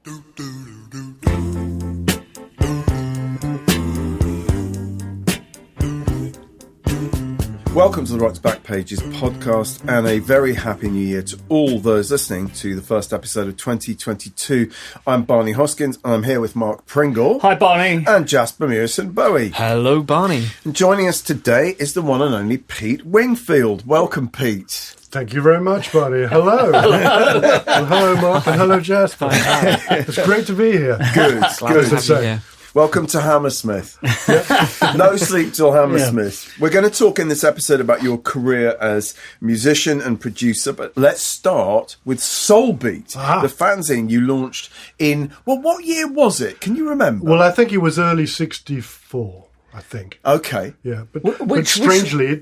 Welcome to the Rock's Back Pages podcast, and a very happy new year to all those listening to the first episode of 2022. I'm Barney Hoskins, and I'm here with Mark Pringle. Hi, Barney. And Jasper Bowie. Hello, Barney. And joining us today is the one and only Pete Wingfield. Welcome, Pete. Thank you very much, Barney. Hello. Well, hello, Mark, and hello, Jasper. It's great to be here. Good. to have you here. Welcome to Hammersmith. No sleep till Hammersmith. Yeah. We're going to talk in this episode about your career as musician and producer, but let's start with Soulbeat, the fanzine you launched in, well, what year was it? Can you remember? Well, I think it was early 64. I think. Okay. Yeah, but strangely,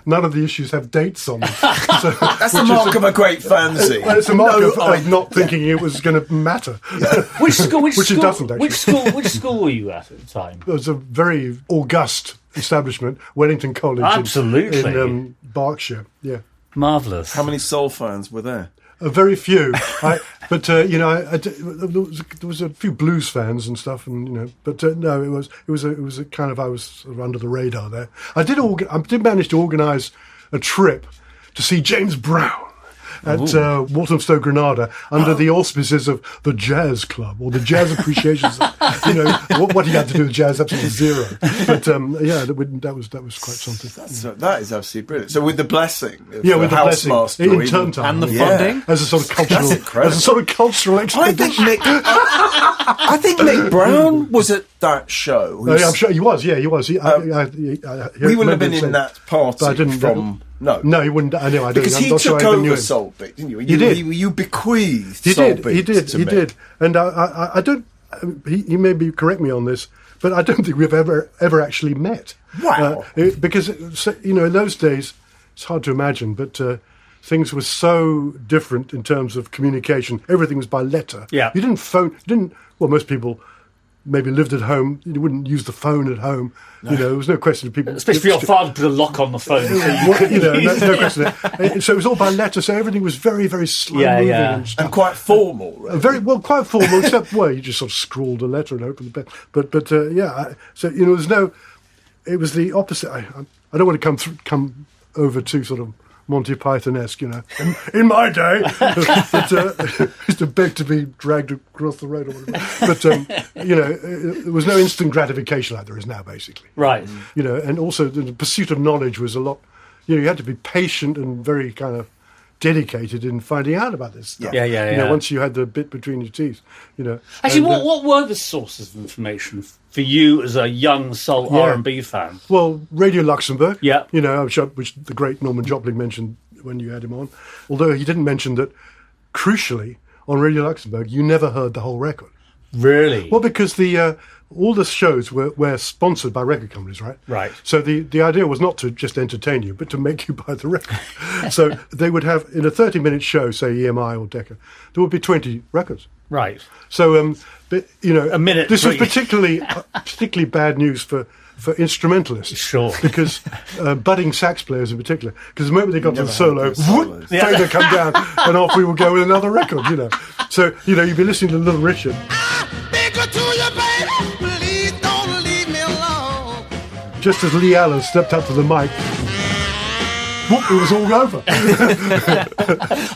none of the issues have dates on them. So, that's the mark of a great fanzine. Well, it's a mark of not thinking it was going to matter. Yeah. Which school? It doesn't actually. Which school were you at the time? It was a very august establishment, Wellington College. Absolutely. In Berkshire. Yeah. Marvellous. How many soul fans were there? Very few, but there was a few blues fans and stuff, and but no, it was a kind of, I was sort of under the radar there. I did manage to organise a trip to see James Brown at Walthamstow, Granada, under the auspices of the Jazz Club or the Jazz Appreciation. What he had to do with jazz, absolutely zero. But that was quite something. That is absolutely brilliant. So with the blessing, with the blessing in term time, and the funding as a sort of cultural expedition. I think Mick Brown was at that show. I'm sure he was. Yeah, he was. We wouldn't have been in that party. But I didn't. No, he wouldn't. I know. I don't. Because he took over Soulbeat, didn't you? He did. You bequeathed Soulbeat. He did. And I don't. He may correct me on this, but I don't think we've ever actually met. Wow. Because in those days, it's hard to imagine, but things were so different in terms of communication. Everything was by letter. Yeah. You didn't phone. Well, most people maybe lived at home. You wouldn't use the phone at home. No. There was no question of people. Especially for your father put a lock on the phone. No question. So it was all by letter. So everything was very, very slow moving and quite formal. Really. Very well, quite formal. Except you just sort of scrawled a letter and opened the pen. But so there's no. It was the opposite. I don't want to come over too sort of Monty Python-esque, in my day, used to beg to be dragged across the road or whatever. But, there was no instant gratification like there is now, basically. Right. And also the pursuit of knowledge was a lot, you had to be patient and very kind of dedicated in finding out about this stuff. Yeah. Once you had the bit between your teeth, Actually, what were the sources of information for you as a young soul R&B fan? Well, Radio Luxembourg. Yeah. I'm sure, which the great Norman Jopling mentioned when you had him on. Although he didn't mention that, crucially, on Radio Luxembourg, you never heard the whole record. Really? Well, because all the shows were sponsored by record companies, right? Right. So the idea was not to just entertain you, but to make you buy the record. So they would have, in a 30-minute show, say EMI or Decca, there would be 20 records. Right. So, a minute. This was particularly bad news for instrumentalists. Sure. Because budding sax players in particular, because the moment they got to the solo, fader come down, and off we would go with another record, So, you'd be listening to Little Richard. To you, baby. Please don't leave me alone. Just as Lee Allen stepped up to the mic, it was all over.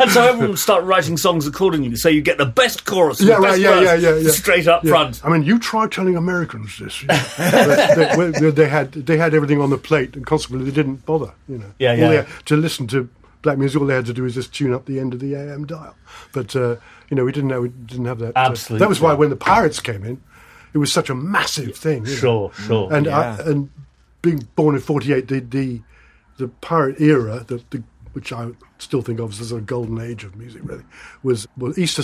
And so everyone would start writing songs accordingly, so you get the best chorus, straight up front. I mean, you try telling Americans this. They had everything on the plate, and consequently they didn't bother. To listen to black music, all they had to do was just tune up the end of the AM dial. But we didn't have that. Absolutely. That was why when the Pirates came in, it was such a massive thing. Sure. And and being born in '48, the pirate era, which I still think of as a golden age of music, really, was Easter.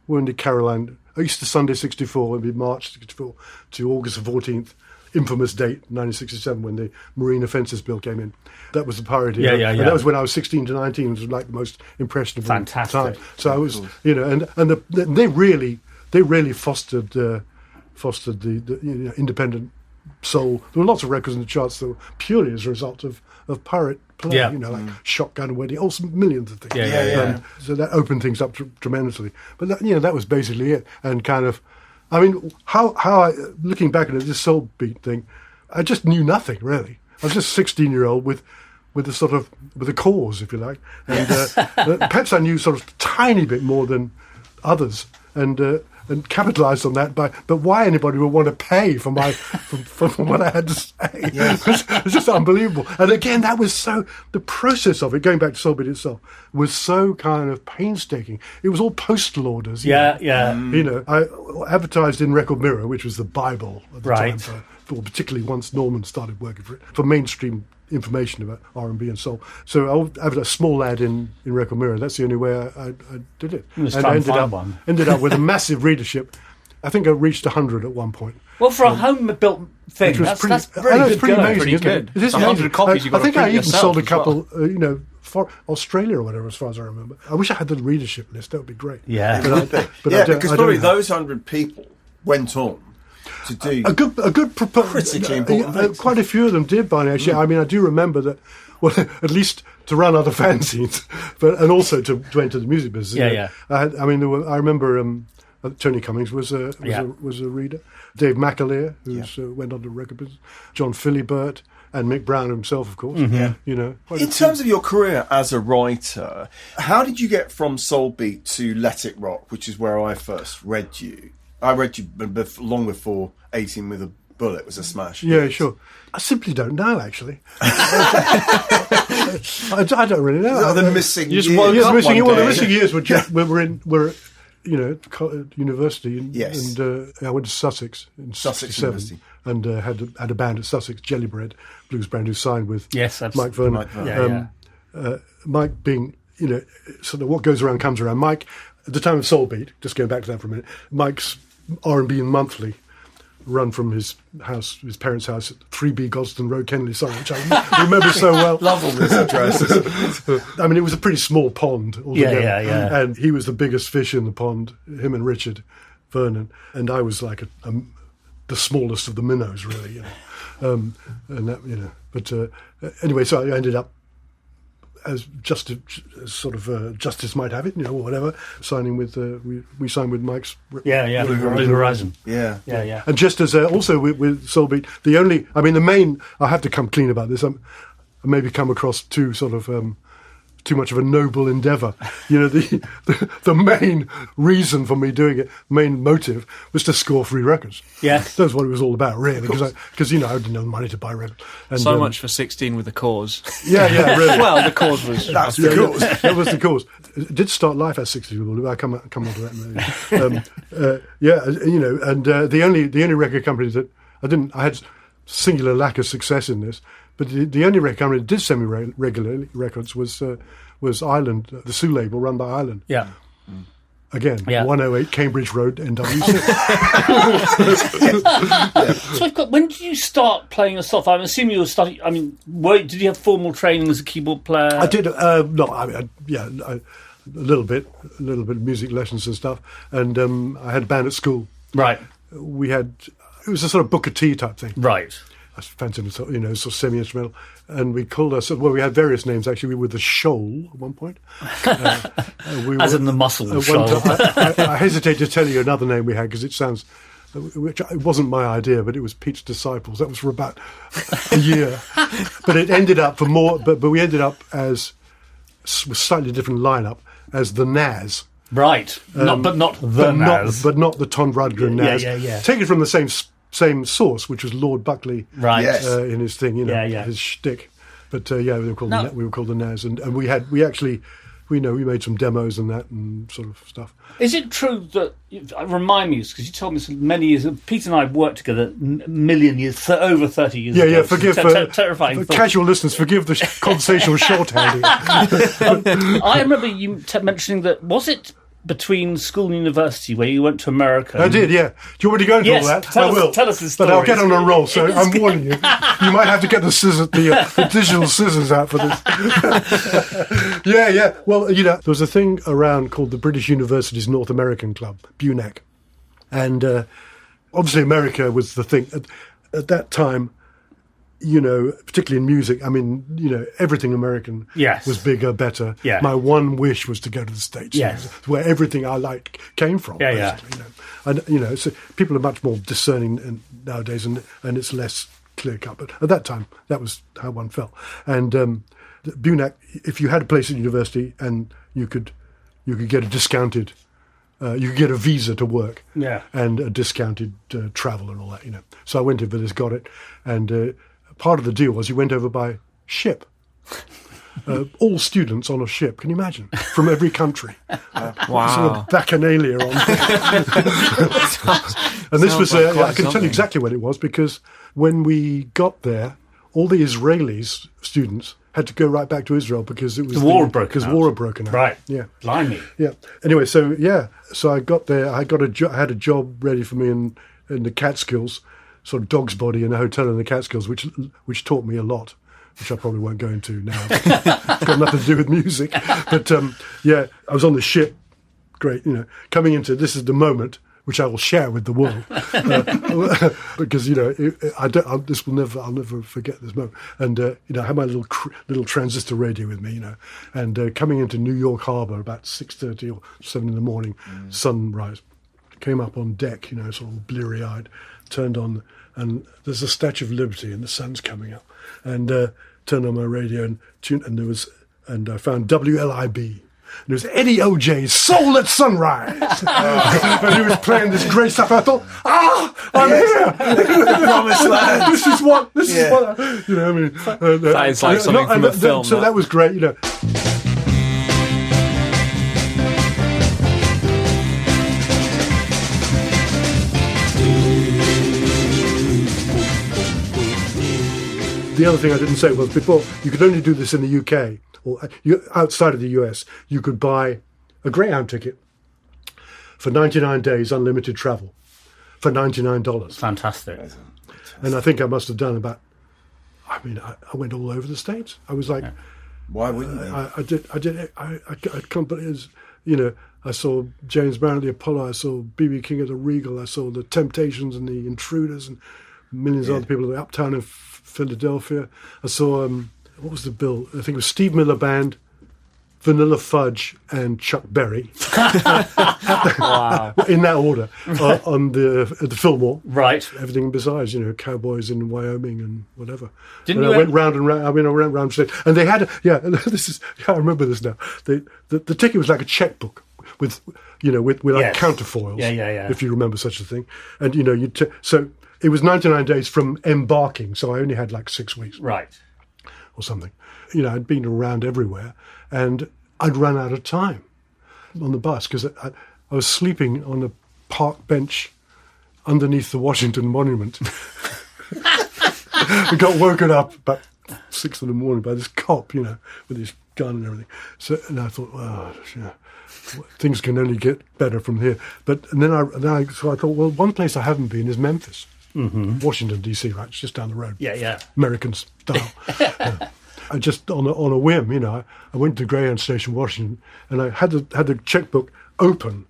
When did Caroline? Easter Sunday '64 would be March '64 to August 14th. Infamous date, 1967, when the Marine Offences Bill came in. That was the pirate era. And that was when I was 16 to 19. It was like the most impressionable time. So I was, they really fostered the independent soul. There were lots of records in the charts that were purely as a result of pirate play, Yeah. like Shotgun Wedding, also millions of things. Yeah. So that opened things up tremendously. But that was basically it. And kind of, I mean, how I, looking back at this Soulbeat thing, I just knew nothing really. I was just a 16-year-old with a cause, if you like, and perhaps I knew sort of a tiny bit more than others, and capitalised on that. But why anybody would want to pay for from what I had to say? Yes. It's just unbelievable. And again, that was the process of it, going back to Soulbeat itself, was so kind of painstaking. It was all postal orders. Yeah. I advertised in Record Mirror, which was the Bible at the Right. time, particularly once Norman started working for mainstream information about R&B and soul. So I had a small ad in Record Mirror. That's the only way I did it. Let's And try I and find one. ended up with a massive readership. I think I reached 100 at one point. Well, for a home-built thing, Which was that's pretty, very I know, good it's pretty going. amazing, Pretty isn't it? good. It is 100 amazing. copies you've got I to think I print even yourself sold a as couple, for Australia or whatever, as far as I remember. I wish I had the readership list. That would be great. Yeah. But I yeah, don't- because I don't probably have- those 100 people went on to do A good critically important things. quite a few of them did, Barney. Actually, I mean, I do remember that. Well, at least to run other fanzines, and also to enter the music business. Yeah. I remember Tony Cummings was a reader. Dave McAleer, who went on to record business. John Philibert and Mick Brown himself, of course. In terms of your career as a writer, how did you get from Soulbeat to Let It Rock, which is where I first read you? I read you long before 18 with a Bullet was a smash. Yeah, sure. I simply don't know, actually. I don't really know. The missing You just years. woke Yeah, up the missing, one day. the missing years were at university, and Yes. I went to Sussex in Sussex '67, University. and had a band at Sussex, Jellybread blues band, who signed with Yes, that's Mike Vernon. Mike Vernon. Mike being sort of what goes around comes around. Mike, at the time of Soulbeat, just going back to that for a minute, Mike's R&B Monthly run from his parents' house at 3B Gosden Road, Kennelly, Surrey, which I remember so well. Love all this addresses. I mean, it was a pretty small pond altogether. Yeah. And he was the biggest fish in the pond, him and Richard Vernon. And I was like the smallest of the minnows, really. And that, But anyway, so I ended up, as justice might have it, or whatever, signing with we signed with Mike's Blue Horizon. Yeah. Yeah. And just as also with Soulbeat, the main, I have to come clean about this. I maybe come across too much of a noble endeavour. The main reason for me doing it, main motive, was to score free records. Yes. That's what it was all about, really. Because I didn't have the money to buy records. And, So much for 16 with a cause. Yeah, really. Well, the cause was... That's the cause. That was the cause. It did start life at 60. I'll come on to that maybe. And the only record company that I had singular lack of success in this, but the only record company that did send me regularly records was Island, the Sue label run by Island. Yeah. Again, 108 Cambridge Road, NW6. So when did you start playing yourself? I'm assuming you were studying. I mean, did you have formal training as a keyboard player? I did. A little bit of music lessons and stuff, and I had a band at school. Right. It was a sort of Booker T type thing. Right. I fancied it, sort of semi-instrumental, and we called ourselves. Well, we had various names actually. We were the Shoal at one point. As in the muscle at shoal. one time, I hesitate to tell you another name we had because it sounds. It wasn't my idea, but it was Pete's Disciples. That was for about a year, but it ended up for more. But we ended up as with slightly different lineup as the Nas. Right. But not the Nas. But not the Ton Rudgren Nas. Yeah. Taken from the same source, which was Lord Buckley, Right. Yes. in his thing, his shtick. But we were called the Nas, and we made some demos and that and sort of stuff. Is it true that, remind me, because you told me so many years, Pete and I worked together a million years, over 30 years ago. Yeah, forgive terrifying for thought. casual listeners, forgive the conversational shorthand. I remember you mentioning that, was it between school and university where you went to America? I did, yeah. Do you want me to go into all that? Tell I will. Tell us the But story. I'll get on a roll, so I'm warning you. You might have to get the digital scissors out for this. Yeah. Well, there was a thing around called the British Universities North American Club, BUNAC. And obviously America was the thing. at that time, you know, particularly in music, I mean, you know, everything American was bigger, better. Yeah. My one wish was to go to the States, where everything I liked came from. Basically, you know. And, you know, so people are much more discerning nowadays, and it's less clear cut. But at that time, that was how one felt. And BUNAC, if you had a place at university and you could get a discounted, you could get a visa to work, and a discounted travel and all that, you know. So I went over this, got it, and part of the deal was you went over by ship. All students on a ship, can you imagine? From every country. Wow. Sort of bacchanalia on. And this was, I can tell you exactly what it was, because when we got there, all the Israelis, students, had to go right back to Israel because it was the war had broken out. Right. Yeah. Blimey. Yeah. Anyway, so I got there. I had a job ready for me in the Catskills, sort of dog's body in a hotel in the Catskills, which taught me a lot, which I probably won't go into now. It's got nothing to do with music. But, I was on the ship. Great, you know, coming into, this is the moment which I will share with the world. Because, you know, I'll never forget this moment. And, you know, I had my little transistor radio with me, you know, and coming into New York Harbour about 6:30 or 7 in the morning, sunrise, came up on deck, you know, sort of bleary-eyed, turned on, and there's a Statue of Liberty and the sun's coming up, and turned on my radio and I found WLIB. And it was Eddie O.J.'s Soul at Sunrise. And he was playing this great stuff. I thought, I'm here. Promised land. This is what, you know, I mean. That is like something from a film. So that was great, you know. The other thing I didn't say was, before, you could only do this in the UK, or outside of the US, you could buy a Greyhound ticket for 99 days, unlimited travel, for $99. Fantastic. And I think I must have done about, I went all over the States. I was like... Yeah. Why wouldn't you? I can't believe, you know, I saw James Brown at the Apollo, I saw B.B. King at the Regal, I saw the Temptations and the Intruders and millions of other people at the Uptown in Philadelphia. I saw, what was the bill? I think it was Steve Miller Band, Vanilla Fudge, and Chuck Berry. Wow. In that order, at the Fillmore. Right. Everything besides, you know, cowboys in Wyoming and whatever. I went round and round. I went round state, and they had I remember this now. The ticket was like a checkbook with like counterfoils. Yeah. If you remember such a thing, and you know, so it was 99 days from embarking, so I only had like 6 weeks. Right. Or something. You know, I'd been around everywhere, and I'd run out of time on the bus because I was sleeping on a park bench underneath the Washington Monument. I got woken up about 6 in the morning by this cop, you know, with his gun and everything. So, and I thought, things can only get better from here. So I thought, well, one place I haven't been is Memphis. Mm-hmm. Washington, D.C., right? It's just down the road. Yeah. American style. I just, on a whim, you know, I went to Greyhound Station, Washington, and I had the checkbook open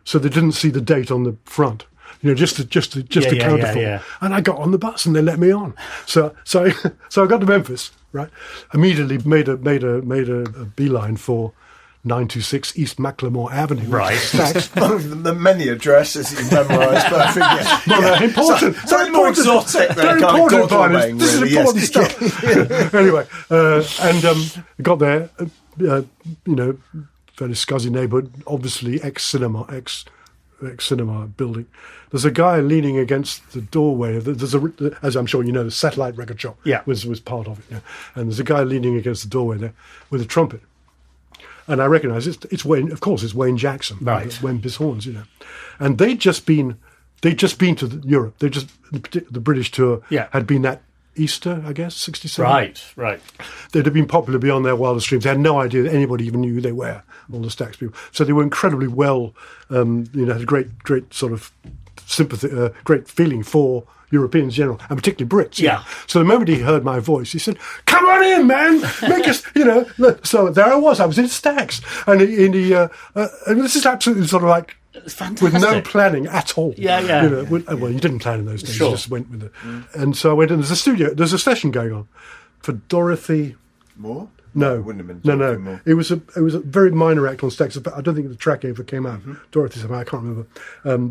so they didn't see the date on the front. You know, just the counterfoil. Yeah. And I got on the bus and they let me on. So I got to Memphis, right? Immediately made a beeline for 926 East Macklemore Avenue. Right. Stax. The many addresses you memorised, but I think no, important. Something more exotic than important, Barney. This is important stuff. Anyway, got there, you know, fairly scuzzy neighbourhood, obviously ex-cinema building. There's a guy leaning against the doorway. As I'm sure you know, the Satellite record shop was part of it. Yeah. And there's a guy leaning against the doorway there with a trumpet. And I recognise it's Wayne. Of course, it's Wayne Jackson, right? Wembley's Horns, you know. And they'd just been to Europe. The British tour had been that Easter, I guess, 67. Right. They'd have been popular beyond their wildest dreams. They had no idea that anybody even knew who they were, all the Stax people. So they were incredibly well, you know, had a great sort of sympathy, great feeling for Europeans in general, and particularly Brits. Yeah. So the moment he heard my voice, he said, "Come on in, man, make us," you know. So there I was in Stax, and he and this is absolutely sort of like It's fantastic. With no planning at all. Yeah. You know, well, you didn't plan in those days. Sure. You just went with it. And so I went in. There's a studio. There's a session going on for Dorothy. More? No, It wouldn't have been Dorothy Moore. It was a very minor act on Stax. I don't think the track ever came out. Dorothy somehow, I can't remember.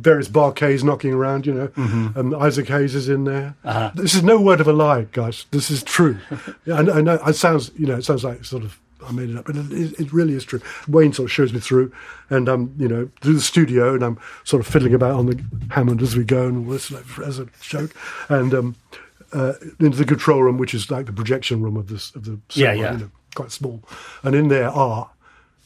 Various Bar-Kays knocking around, you know. Isaac Hayes is in there. This is no word of a lie, guys. This is true. I know it sounds like sort of I made it up, but it really is true. Wayne sort of shows me through, and through the studio, and I'm sort of fiddling about on the Hammond as we go, and all this as a joke, and into the control room, which is like the projection room of the cinema, you know, quite small, and in there are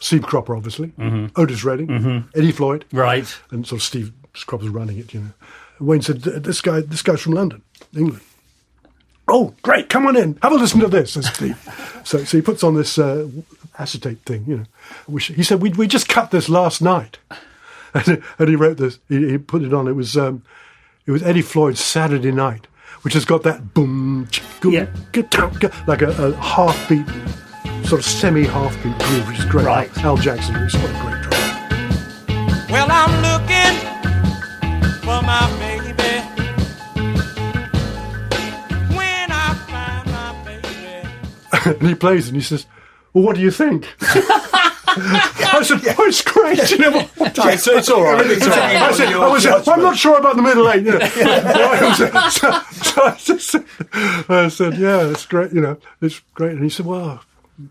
Steve Cropper, obviously, Otis Redding, Eddie Floyd, Right. and sort of Steve Cropper's running it, you know. Wayne said, "This guy's from London, England." "Oh, great! Come on in. Have a listen to this," says Steve. So he puts on this acetate thing, you know. He said, "We just cut this last night," and he wrote this. He put it on. It was Eddie Floyd's Saturday Night, which has got that boom, like a half-beat, sort of semi-half-beat groove, which is great. Right. Al Jackson, who's got a great drummer. Well, I'm looking for my baby. When I find my baby. And he plays and he says, "Well, what do you think?" I said, "Oh, it's great." You know, It's all right. It's all right. I said, "I'm not sure about the middle eight." You know. I said, "Yeah, it's great. You know, it's great." And he said, "Well,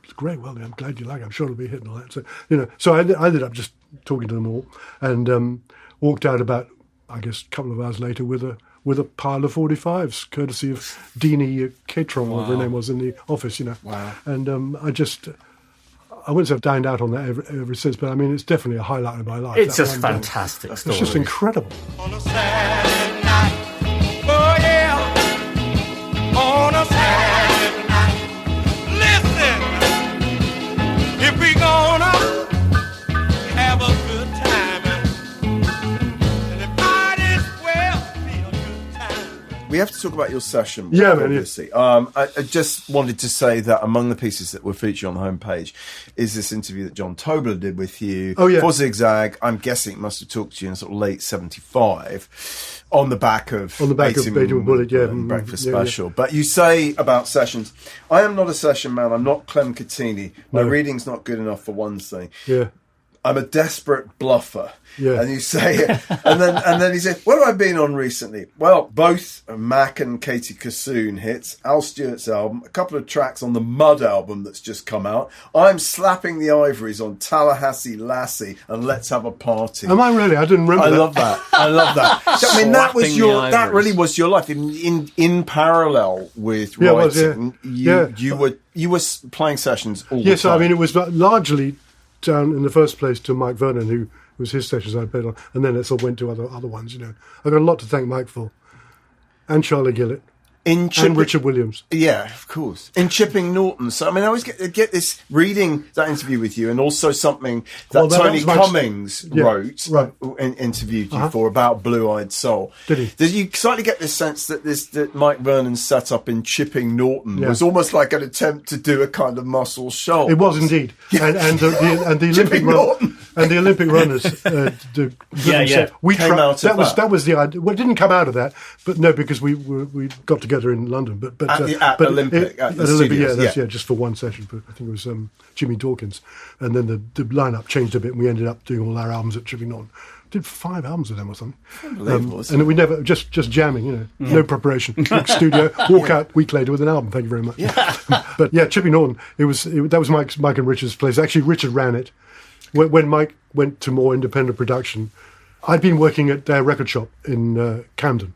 it's great. Well, I'm glad you like it. I'm sure it'll be a hit and all that." So, you know, so I ended up just talking to them all and walked out about, I guess, a couple of hours later with a pile of 45s, courtesy of Deanie Catron, whatever her name was, in the office, you know. Wow. And I wouldn't say I've dined out on that ever since, but I mean, it's definitely a highlight of my life. It's that just one day. fantastic story. It's just incredible. On a Saturday night, oh yeah, on a Saturday night. Listen, if we gonna have a good time, and it might as well be a good time. We have to talk about your session. Yeah, man, obviously. I just wanted to say that among the pieces that were featured on the homepage is this interview that John Tobler did with you for Zigzag. I'm guessing it must have talked to you in sort of late 75 on the back of Beta Bullet, yeah, Breakfast Special. Yeah. But you say about sessions, I am not a session man. I'm not Clem Cattini. My reading's not good enough for one thing. Yeah. I'm a desperate bluffer. Yeah. And you say it. and then he said, "What have I been on recently?" Well, both Mac and Katie Kassoon hits, Al Stewart's album, a couple of tracks on the Mud album that's just come out. I'm slapping the ivories on Tallahassee Lassie and Let's Have a Party. Am I really? I didn't remember that. I love that. So, I mean, that Slapping really was your life. In parallel with Yeah, it writing, was, you were playing sessions all the Yes, time. I mean, it was largely down in the first place to Mike Vernon, who was his sessions I played on, and then it sort of went to other ones, you know. I've got a lot to thank Mike for. And Charlie Gillett. And Richard Williams. Yeah, of course. In Chipping Norton. So, I mean, I always get this reading that interview with you, and also something that Tony Cummings wrote, and interviewed you for, about Blue Eyed Soul. Did he? Did you slightly get this sense that Mike Vernon's setup in Chipping Norton was almost like an attempt to do a kind of Muscle Shoals? It was indeed. And the Olympic Norton. And the Olympic runners, we came out of that. That was the idea. Well, it didn't come out of that, but no, because we got together in London, but at Olympic, just for one session. But I think it was Jimmy Dawkins, and then the lineup changed a bit, and we ended up doing all our albums at Chipping Norton. Did 5 albums with them or something. Unbelievable, and we never just jamming, you know, no preparation. Studio, walk out a week later with an album. Thank you very much. But yeah, Chipping Norton. That was Mike and Richard's place. Actually, Richard ran it. When Mike went to more independent production, I'd been working at their record shop in Camden,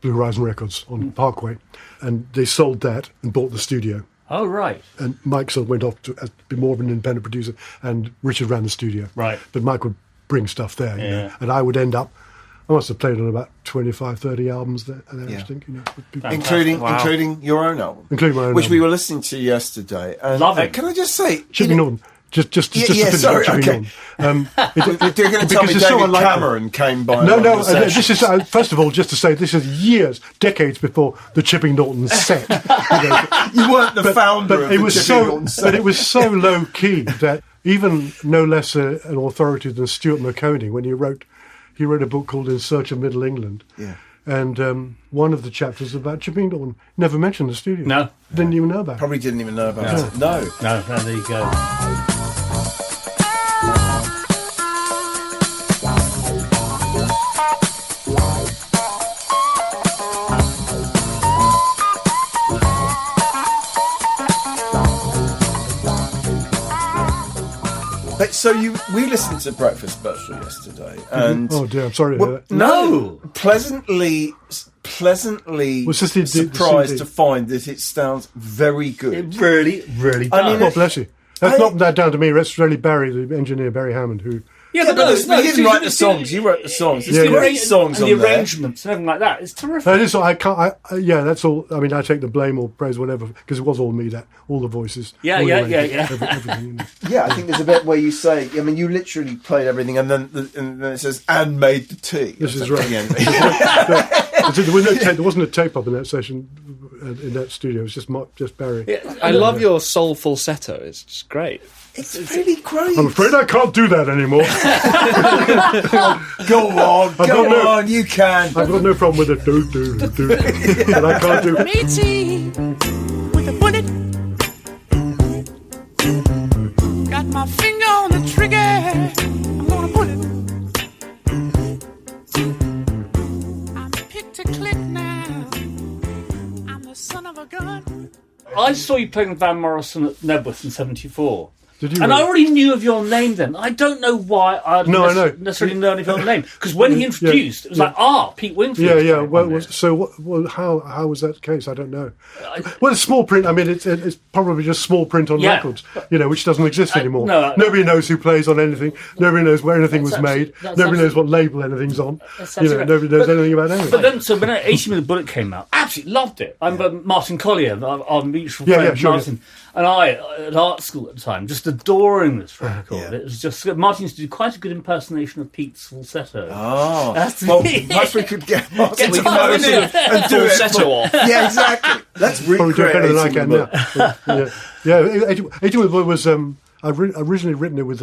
Blue Horizon Records on Parkway, and they sold that and bought the studio. Oh, right. And Mike sort of went off to be more of an independent producer, and Richard ran the studio. Right. But Mike would bring stuff there, you know, and I would end up, I must have played on about 25, 30 albums there, I think, you know. Including your own album. Including my own which album. we were listening to yesterday. And, Love it. Can I just say... Chipping Norton. Just to finish sorry, up okay. Chipping Norton. You're going to tell me David Cameron came by? No. This is first of all just to say this is decades before the Chipping Norton set. You weren't the founder of the Chipping Norton set. But it was so low key that even no less an authority than Stuart Maconie when he wrote a book called In Search of Middle England. Yeah. And one of the chapters about Chipping Norton never mentioned the studio. No. Didn't even know about it. Probably didn't even know about it. No. No, there you go. So we listened to Breakfast Special yesterday, and oh dear, I'm sorry to hear that. no, pleasantly Was this the surprised CD? to find that it sounds very good. It really, really does. I mean, Oh, bless you. That's not that down to me. That's really Barry, the engineer, Barry Hammond, who... Yeah, but no, you didn't write the songs. You wrote the songs. There's great songs and on the there. arrangements and everything like that. It's terrific. That is, I can't. Yeah, that's all. I mean, I take the blame or praise, whatever, because it was all me. That all the voices. Yeah, all the yeah, arrangements, yeah. everything. You know. Yeah, I think there's a bit where you say, I mean, you literally played everything, and then it says, and made the tea. This is That's right. the end. There was no tape, there wasn't a tape up in that session, in that studio. It was just Barry. Yeah, I love your soul falsetto. It's just great. It's really great. I'm afraid I can't do that anymore. Go on, you can. I've got no problem with it. Do. But I can't do. Matey with a bullet. Got my finger on the trigger. I'm gonna pull it. I'm picked to click now. I'm the son of a gun. I saw you playing with Van Morrison at Nebworth in '74. Did you? And really? I already knew of your name then. I don't know why I necessarily known of your name. Because when he introduced, it was like, Pete Wingfield. Yeah. Well, how was that the case? I don't know. Well, it's small print. I mean, it's probably just small print on records, which doesn't exist anymore. Nobody knows who plays on anything. Nobody knows where anything was made. Nobody knows what label anything's on. Nobody knows anything about anything. But then, so when 80 with the Bullet came out, absolutely loved it. I'm Martin Collier, our mutual friend, Martin, and I at art school at the time, just adoring this record. It was just Martin used to do quite a good impersonation of Pete's falsetto. Oh, well, perhaps we could get Martin Get to come over and do Falsetto off. Yeah, exactly. Let's Probably do it better than I can recreate now. 80 with the Bullet was I've originally written it with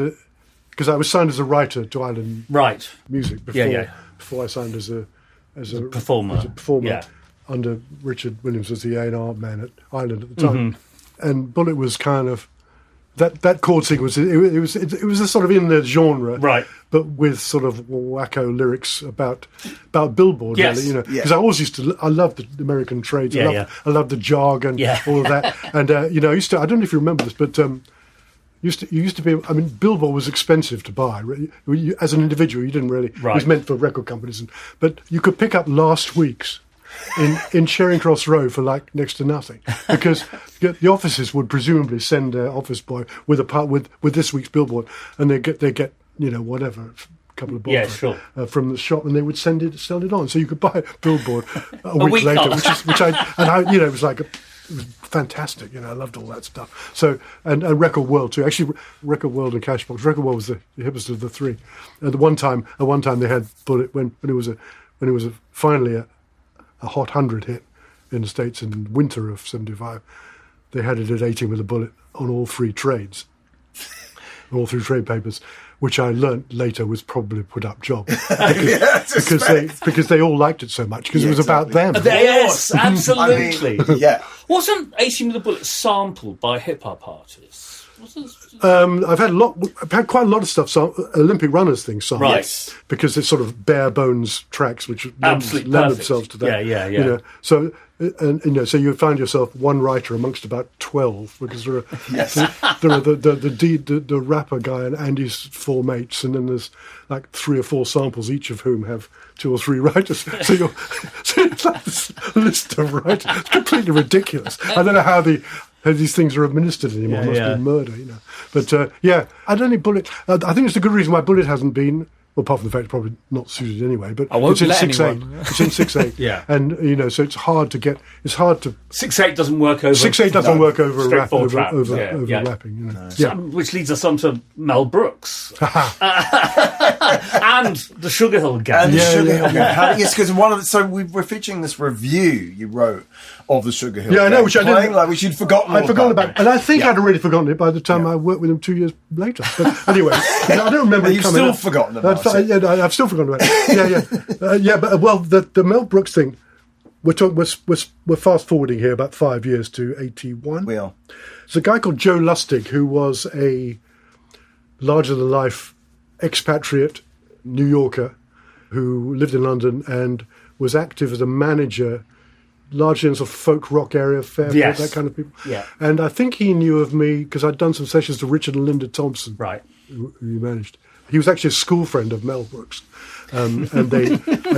because I was signed as a writer to Island Music before I signed as a performer. Under Richard Williams as the A&R man at Island at the time. And Bullet was kind of that chord sequence. It was a sort of in the genre, right? But with sort of wacko lyrics about Billboard, really, because I always used to. I loved the American trades. I loved the jargon, all of that. And I used to. I don't know if you remember this, but you used to be. I mean, Billboard was expensive to buy. As an individual, you didn't really. It was meant for record companies, but you could pick up last week's. In Charing Cross Road for like next to nothing, because the offices would presumably send their office boy with this week's Billboard, and they get whatever, a couple of boards from the shop, and they would sell it on, so you could buy a Billboard a week later, it was like it was fantastic. I loved all that stuff. So and Record World too. Actually, Record World and Cashbox. Record World was the hippest of the three. At one time they had Bullet when it was finally a Hot 100 hit in the States in winter of '75. They had it at 18 with a Bullet on all three trades, all three trade papers, which I learnt later was probably a put-up job because they all liked it so much because it was about them. Yes, absolutely. I mean, Wasn't 18 with a Bullet sampled by hip-hop artists? I've had quite a lot of stuff. Olympic Runners things sampled, because it's sort of bare bones tracks which lend themselves to that. So so you find yourself one writer amongst about 12 because there are the rapper guy and Andy's four mates, and then there's like 3 or 4 samples, each of whom have 2 or 3 writers. So it's like this list of writers. It's completely ridiculous. I don't know how these things are administered anymore. It must be murder, But I don't think Bullet. I think it's a good reason why Bullet hasn't been. Well, apart from the fact it's probably not suited anyway, but it's in 6/8. It's in 6/8. And so it's hard to get. It's hard to. 6/8 doesn't work over. 6/8 doesn't work over rapping. Which leads us on to Mel Brooks. And the Sugarhill Gang. And the Sugarhill Gang. Yes, because so we're featuring this review you wrote of the Sugarhill Gang. Yeah, I know, which I didn't. Like, which you'd forgotten. I'd forgotten about it. And I think I'd already forgotten it by the time I worked with them 2 years later. But anyway, I don't remember it You've coming still up. forgotten about it. Yeah, I've still forgotten about it. Yeah. But the Mel Brooks thing, we're fast forwarding here about 5 years to 81. We are. There's a guy called Joe Lustig who was a larger-than-life expatriate New Yorker who lived in London and was active as a manager, largely in sort of folk rock area, Fairfield, that kind of people. Yeah. And I think he knew of me because I'd done some sessions to Richard and Linda Thompson, Right. who he managed. He was actually a school friend of Mel Brooks, and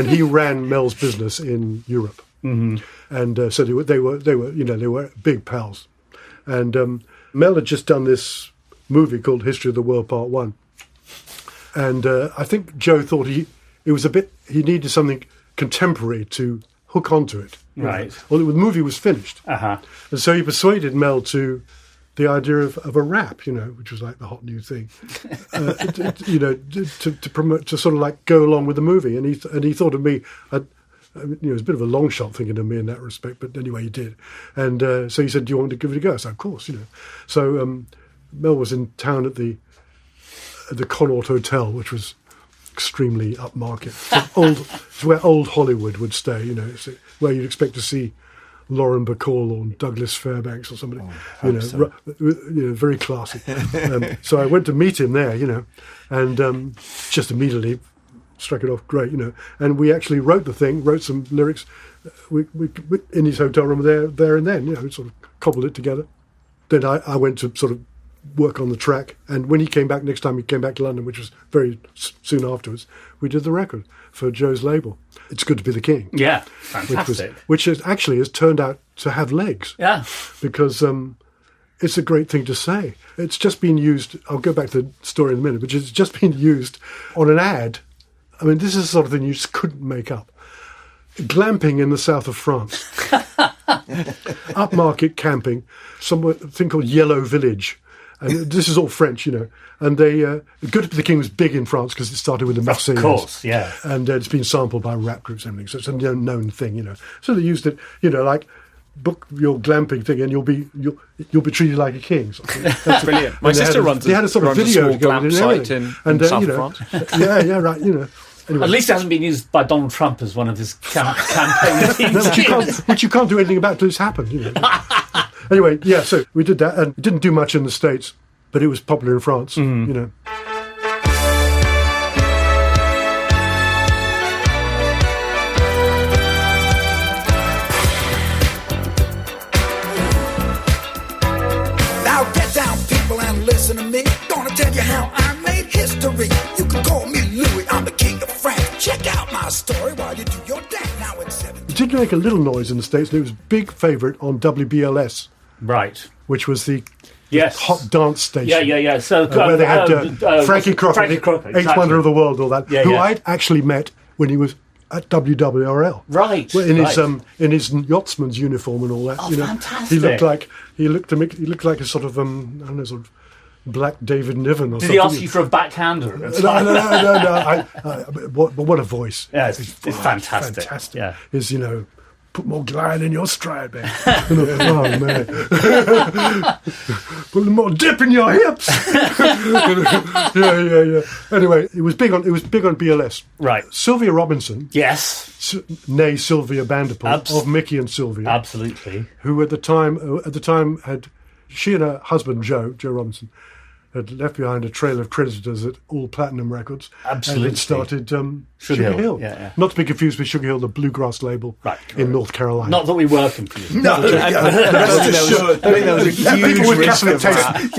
he ran Mel's business in Europe. Mm-hmm. And so they were big pals. And Mel had just done this movie called History of the World Part 1. And I think Joe thought he needed something contemporary to hook onto it. Right. Well, the movie was finished. Uh-huh. And so he persuaded Mel to the idea of a rap, which was like the hot new thing, to promote, to sort of like go along with the movie. And he thought of me. It was a bit of a long shot thinking of me in that respect, but anyway, he did. And so he said, "Do you want to give it a go?" I said, "Of course." So Mel was in town at the Connaught Hotel, which was extremely upmarket. It's where old Hollywood would stay. It's where you'd expect to see Lauren Bacall or Douglas Fairbanks or somebody. Very classy. So I went to meet him there, and just immediately struck it off great, and we actually wrote some lyrics we in his hotel room there and then, sort of cobbled it together. Then I went to sort of work on the track, and when next time he came back to London, which was very soon afterwards, we did the record for Joe's label. It's Good to Be the King. Yeah, fantastic. Which has turned out to have legs. Yeah. Because it's a great thing to say. It's just been used, I'll go back to the story in a minute, but it's just been used on an ad. I mean, this is the sort of thing you just couldn't make up. Glamping in the south of France. Upmarket camping. A thing called Yellow Village. And this is all French, And they, Good to Be the King was big in France because it started with the Marseillaise. Of course, yeah. And it's been sampled by rap groups and everything. So it's a known thing, So they used it, like, book your glamping thing and you'll be treated like a king. That's brilliant. My sister runs a small glamp site in south of France. Yeah, right, Anyway. At least it hasn't been used by Donald Trump as one of his campaign which you can't do anything about till it's happened. Anyway, so we did that, and it didn't do much in the States, but it was popular in France. Mm-hmm. Now get down, people, and listen to me. Gonna tell you how I made history. You can call me Louis, I'm the king of France. Check out my story while you do your dance. Now it's 7. It did make a little noise in the States, and it was a big favourite on WBLS. Right. Which was the Yes. hot dance station. Yeah. So where they had Frankie Crocker, Eighth Wonder of the World, all that. Who I'd actually met when he was at WWRL. Right. In his yachtsman's uniform and all that. Oh, fantastic. He looked like a sort of sort of Black David Niven or something. Did he ask you for a backhander? No. What a voice! Yeah, it's fantastic. Fantastic. Yeah. Is put more glide in your stride, man. Oh man, put more dip in your hips. Yeah. Anyway, it was big on BLS. Right. Sylvia Robinson. Yes. Nay Sylvia Vanderpool of Mickey and Sylvia. Absolutely. Who at the time had, she and her husband Joe Robinson, had left behind a trail of creditors at All Platinum Records. Absolutely. And had started Sugarhill. Yeah. Not to be confused with Sugarhill, the bluegrass label in North Carolina. Not that we were confused. No, I think there was a huge people with risk Catholic of that.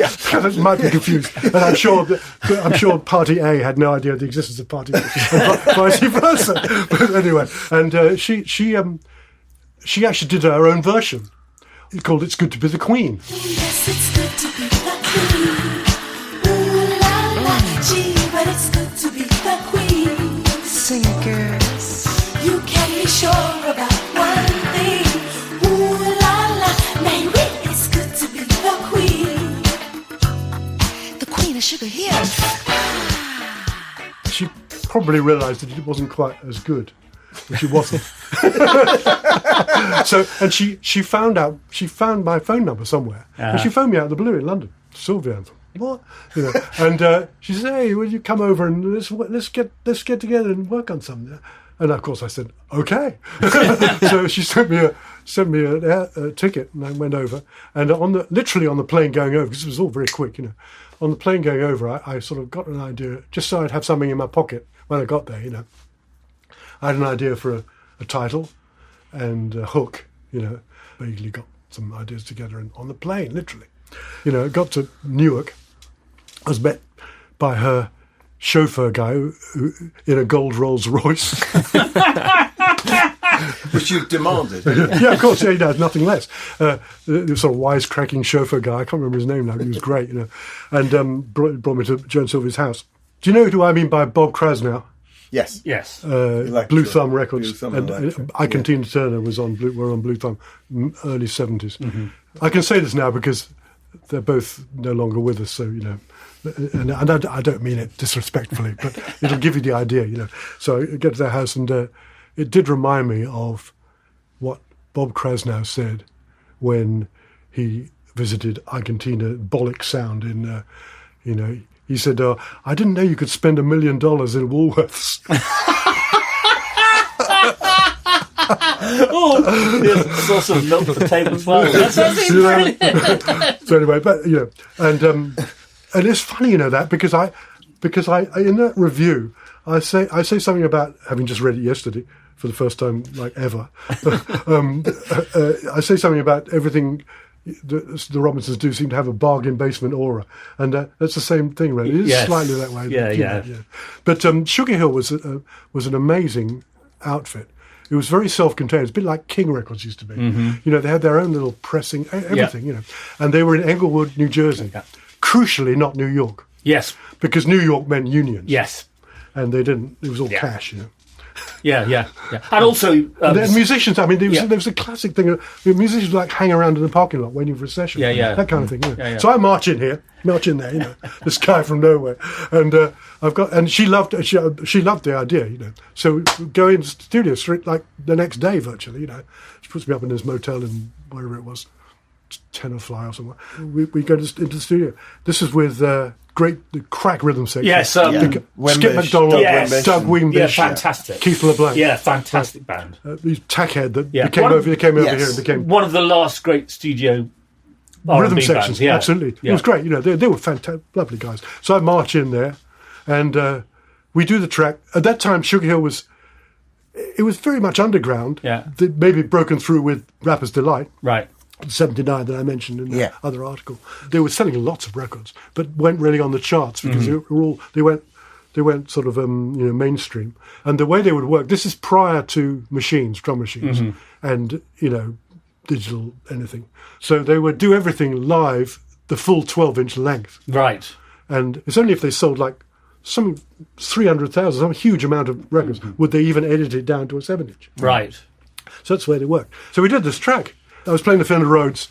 taste might be confused. And I'm sure Party A had no idea of the existence of Party B, and vice versa. But anyway, and she actually did her own version called "It's Good to Be the Queen." Yes, it's good to be the queen. Ooh la la, gee, but it's good to be the queen. Sing it, girls. You can be sure about one thing. Ooh la la, maybe it's good to be the queen. The queen of Sugarhill. She probably realised that it wasn't quite as good, which it wasn't. So, and she found my phone number somewhere, and she phoned me out of the blue in London. Sylvia, what? And she said, "Hey, will you come over and let's get together and work on something?" And of course, I said, "Okay." So she sent me a ticket, and I went over. And literally on the plane going over, because it was all very quick, on the plane going over, I sort of got an idea, just so I'd have something in my pocket when I got there. I had an idea for a title and a hook. Vaguely got some ideas together, and on the plane, literally, got to Newark. I was met by her chauffeur guy who in a gold Rolls Royce. Which you demanded. Yeah, of course, he had nothing less. The sort of wisecracking chauffeur guy, I can't remember his name now, he was great, and brought me to Joe and Sylvia's house. Do you know who I mean by Bob Krasnow? Yes. Blue Thumb Records. Blue Thumb and Ike and Tina Turner were on Blue Thumb, early 70s. Mm-hmm. I can say this now because they're both no longer with us, so, and I don't mean it disrespectfully, but it'll give you the idea, So I get to their house, and it did remind me of what Bob Krasnow said when he visited Argentina, Bollock Sound in, he said, "I didn't know you could spend $1 million in Woolworths." There's source of milk for the table as well. That's brilliant. So anyway, but and it's funny, that because I in that review I say something about having just read it yesterday for the first time like ever. I say something about everything. The Robinsons do seem to have a bargain basement aura, and that's the same thing, really. It is slightly that way. Yeah. But Sugarhill was an amazing outfit. It was very self-contained. It's a bit like King Records used to be. Mm-hmm. They had their own little pressing, everything, And they were in Englewood, New Jersey. Yeah. Crucially, not New York. Yes. Because New York meant unions. Yes. And they didn't. It was all cash, Yeah. And also... musicians, there was a classic thing. Musicians would hang around in the parking lot waiting for a session. Yeah. That kind of thing. Yeah. So I march in there, this guy from nowhere. And she loved the idea, So we go into the studio straight the next day virtually, She puts me up in this motel in wherever it was, Tenafly or somewhere. We go into the studio. This is with... the crack rhythm section. Yes, Skip McDonald, Doug Wimbish, fantastic. Keith LeBlanc. Yeah, fantastic band. These Tackhead that came over here and became one of the last great studio rhythm R&B sections. Bands, absolutely. Yeah. It was great. They were fantastic, lovely guys. So I march in there, and we do the track. At that time, Sugarhill was very much underground. Yeah, maybe broken through with Rapper's Delight. Right. 79 that I mentioned in the other article. They were selling lots of records, but weren't really on the charts because they went sort of mainstream. And the way they would work, this is prior to drum machines, and digital anything. So they would do everything live, the full 12-inch length. Right. And it's only if they sold something 300,000, some huge amount of records, would they even edit it down to a 7-inch. Right. So that's the way they worked. So we did this track. I was playing the Fender Rhodes,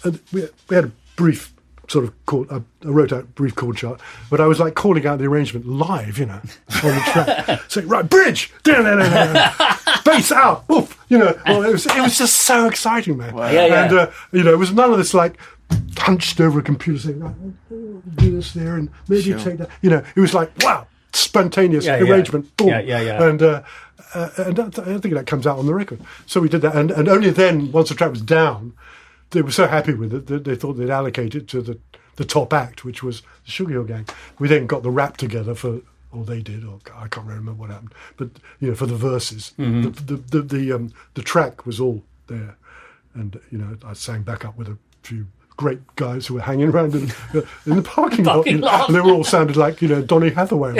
and we had a brief sort of chord. I wrote out a brief chord chart, but I was calling out the arrangement live, on the track, saying, "Right, bridge, bass out, oof," Well, it was just so exciting, man. Wow. Yeah. And it was none of this hunched over a computer saying, "Right, do this there, and maybe take that." It was wow, spontaneous arrangement, boom. Yeah. And I think that comes out on the record. So we did that, and only then, once the track was down, they were so happy with it that they thought they'd allocate it to the top act, which was the Sugarhill Gang. We then got the rap together they did, or I can't remember what happened, but for the verses, the track was all there, and I sang back up with a few great guys who were hanging around in the parking lot, and they all sounded like Donny Hathaway.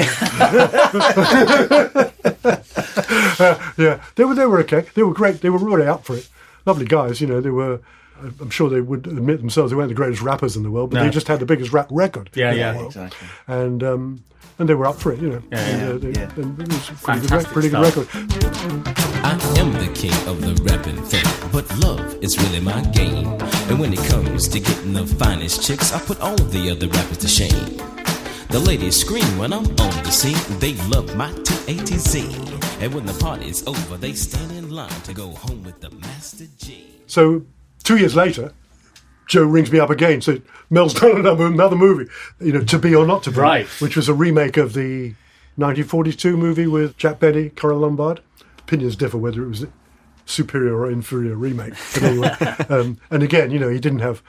They were okay. They were great. They were really up for it. Lovely guys. They were. I'm sure they would admit themselves they weren't the greatest rappers in the world, but they just had the biggest rap record. Yeah, exactly. And they were up for it. And it was pretty good record. I am the king of the rapping thing, but love is really my game. And when it comes to getting the finest chicks, I put all the other rappers to shame. The ladies scream when I'm on the scene. They love my T-A-T-Z. And when the party's over, they stand in line to go home with the Master G. So 2 years later, Joe rings me up again. So Mel's done another movie, To Be or Not to Be, right, which was a remake of the 1942 movie with Jack Benny, Coral Lombard. Opinions differ whether it was superior or inferior remake. But anyway, and again, he didn't have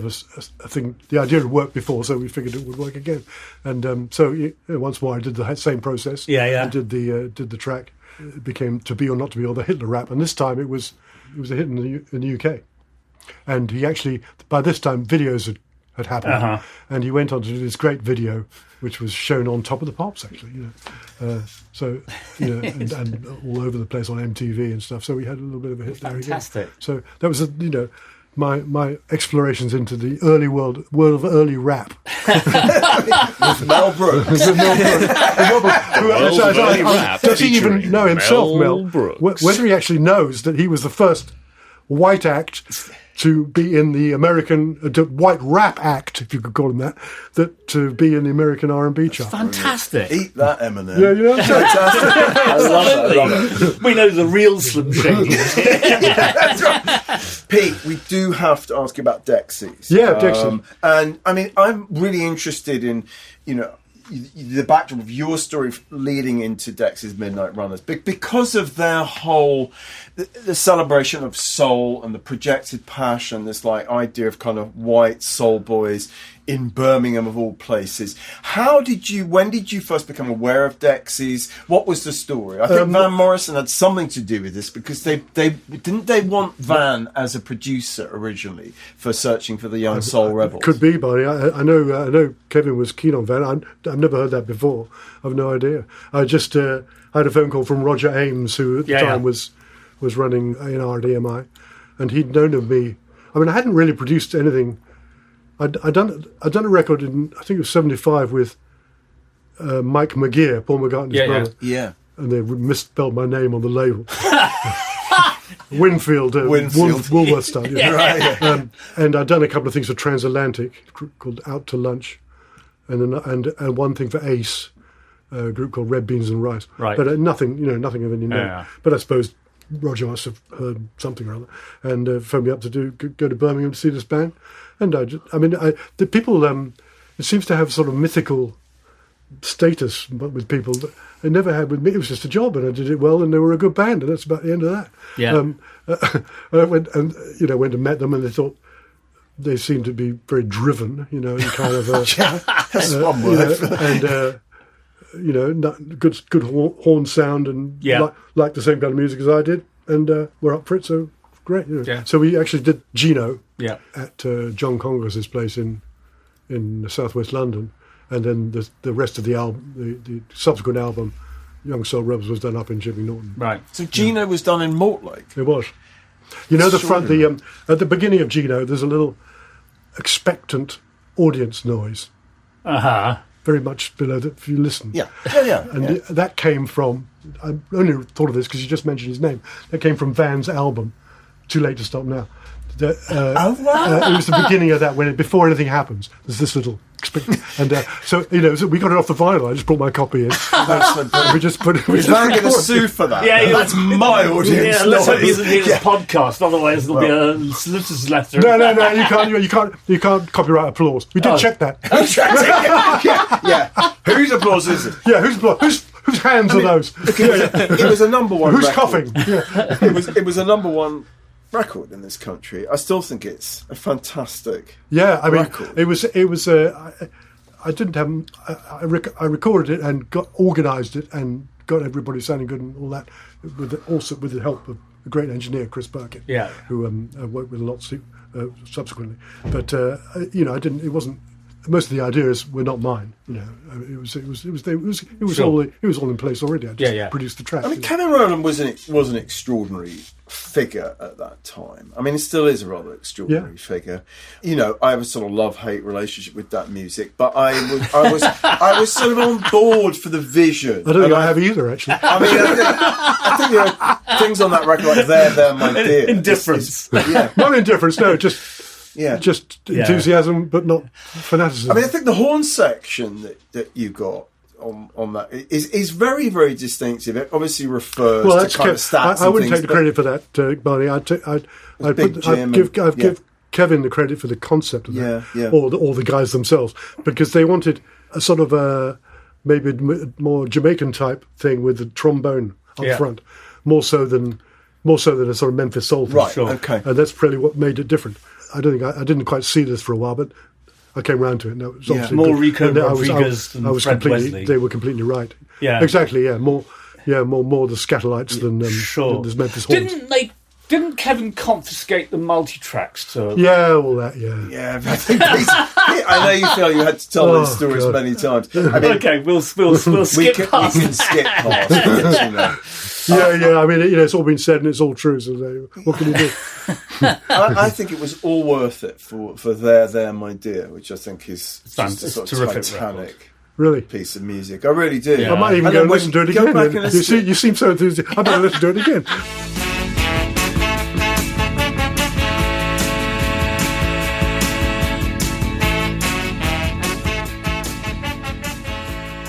a thing. The idea had worked before, so we figured it would work again. And so once more, I did the same process. Yeah. I did the track. It became To Be or Not to Be, or the Hitler rap, and this time it was a hit in the UK. And he actually, by this time, videos had happened, and he went on to do this great video, which was shown on Top of the Pops, actually. And all over the place on MTV and stuff. So we had a little bit of a hit Fantastic. there again. So that was my explorations into the early world of early rap. With Mel Brooks. Does he even know himself, Mel? Whether he actually knows that he was the first white act to be in the American white rap act, if you could call him that to be in the American R&B chart. Fantastic. Eat that, Eminem. Yeah, Fantastic. I love it. We know the real Slim Shady. That's right. Pete, we do have to ask you about Dexys. Yeah, Dexys. And I mean, I'm really interested in, the backdrop of your story leading into Dexys Midnight Runners, because of their whole the celebration of soul and the projected passion, this idea of kind of white soul boys in Birmingham of all places. When did you first become aware of Dexys? What was the story? I think Van Morrison had something to do with this, because they want Van as a producer originally for Searching for the Young Soul Rebels. Could be, Barney. I know Kevin was keen on Van. I've never heard that before. I've no idea. I just had a phone call from Roger Ames, who at the time was running A&R DMI, and he'd known of me. I mean, I hadn't really produced anything. I'd done a record in, I think it was 75, with Mike McGear, Paul McCartney's brother. Yeah. And they misspelled my name on the label. Winfield. Woolworth style. Yeah. Right. And I'd done a couple of things for Transatlantic, called Out to Lunch, and one thing for Ace, a group called Red Beans and Rice. Right. But nothing of any note. Yeah. But I suppose Roger must have heard something or other, and phoned me up to go to Birmingham to see this band. And the people, it seems to have sort of mythical status, but with people that they never had with me. It was just a job, and I did it well, and they were a good band, and that's about the end of that. Yeah. I went and met them, and they thought they seemed to be very driven, and kind of that's one word. Good horn sound, and like the same kind of music as I did, and we're up for it, so great. Yeah. So we actually did Geno at John Congress's place in southwest London, and then the rest of the album, the subsequent album, Young Soul Rebels, was done up in Chipping Norton. Right. So Geno was done in Mortlake. It was. The front, at the beginning of Geno, there's a little expectant audience noise. Very much below that, if you listen. Yeah. And that came from, I only thought of this because you just mentioned his name, that came from Van's album, Too Late to Stop Now. It was the beginning of that, before anything happens. There's this little, and so we got it off the vinyl. I just brought my copy in. We just put it. Is Van going to sue for that? Yeah, that's my audience. Yeah, let's hope he doesn't hear this podcast. Otherwise, there'll be a solicitor's letter. No, you can't copyright applause. We did check that. Yeah. Whose applause is it? Yeah, whose applause? Whose hands are those? It was a number one. Who's record. coughing? Yeah. It was a number one record in this country. I still think it's a fantastic. Yeah, I mean, record. it was. I didn't have. I recorded it and organised it and got everybody sounding good and all that. With the help of a great engineer, Chris Birkin. Yeah. Who I worked with a lot subsequently. But I didn't. It wasn't. Most of the ideas were not mine. It was all in place already. I just produced the track. I mean, Kevin Rowland was an extraordinary figure at that time. I mean, it still is a rather extraordinary figure. I have a sort of love-hate relationship with that music, but I was sort of on board for the vision. I don't think I have either, actually. I mean, I think there are things on that record like "They're My Dear." Indifference. Not indifference. No, just. just enthusiasm, but not fanaticism. I mean, I think the horn section that you got on that is very, very distinctive. It obviously refers to kind of stats. I wouldn't take the credit for that, Barney. I'd give Kevin the credit for the concept of that, or the guys themselves, because they wanted a sort of maybe more Jamaican type thing with the trombone up front, more so than a sort of Memphis soul thing. Right. Sure. Okay. And that's probably what made it different. I don't think I didn't quite see this for a while, but I came round to it. And it was obviously more Rico Rodriguez than Fred Wesley. They were completely right. Yeah. Exactly. Yeah. More the Scatolites than this Memphis horns. Didn't Kevin confiscate the multi-tracks to... Yeah, all that, yeah. Yeah, I think I know you feel you had to tell those stories many times. I mean, okay, we'll skip past we can skip past it, I mean, it's all been said and it's all true, so what can you do? I think it was all worth it for There, My Dear, which I think is just a sort of Titanic really piece of music. I really do. Yeah. I might even go and listen to it again. You seem so enthusiastic. I better listen to it again.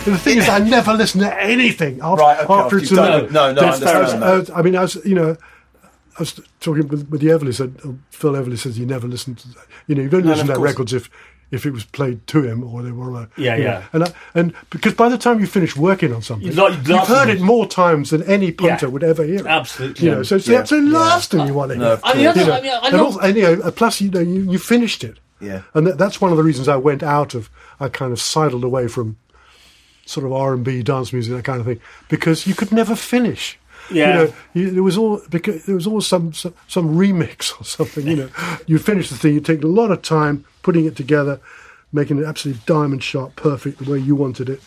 The thing is, I never listen to anything after it's done. No, I understand that. I mean, I was talking with the Everly. Phil Everly says he never listened to that. You don't listen to records if it was played to him or they were And because by the time you finish working on something, you've heard it more times than any punter would ever hear it. Absolutely. So it's the absolute last thing you want to hear. Plus, you finished it. Yeah. And that's one of the reasons I kind of sidled away from sort of R&B, dance music, that kind of thing, because you could never finish. Yeah. There was always some remix or something. You finish the thing, you take a lot of time putting it together, making it absolutely diamond sharp, perfect the way you wanted it,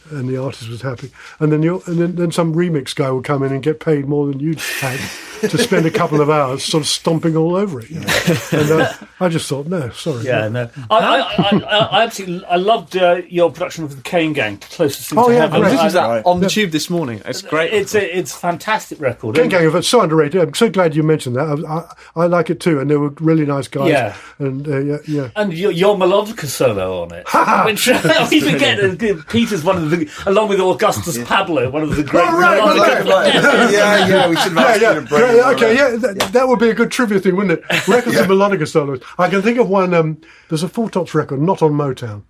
and the artist was happy. And then some remix guy would come in and get paid more than you'd had to spend a couple of hours sort of stomping all over it. And I just thought, no, sorry. Yeah, no. I loved your production of the Cane Gang, Closest Thing to Heaven. I listened to that on the tube this morning. It's great. It's a fantastic record. Cane Gang is so underrated. I'm so glad you mentioned that. I like it too, and they were really nice guys. Yeah. And And your melodica solo on it, which we forget. Peter's one of the, along with Augustus Pablo, one of the great melodica. Yeah, we should have asked you to break. That would be a good trivia thing, wouldn't it? Records of melodica solos. I can think of one. There's a Four Tops record, not on Motown,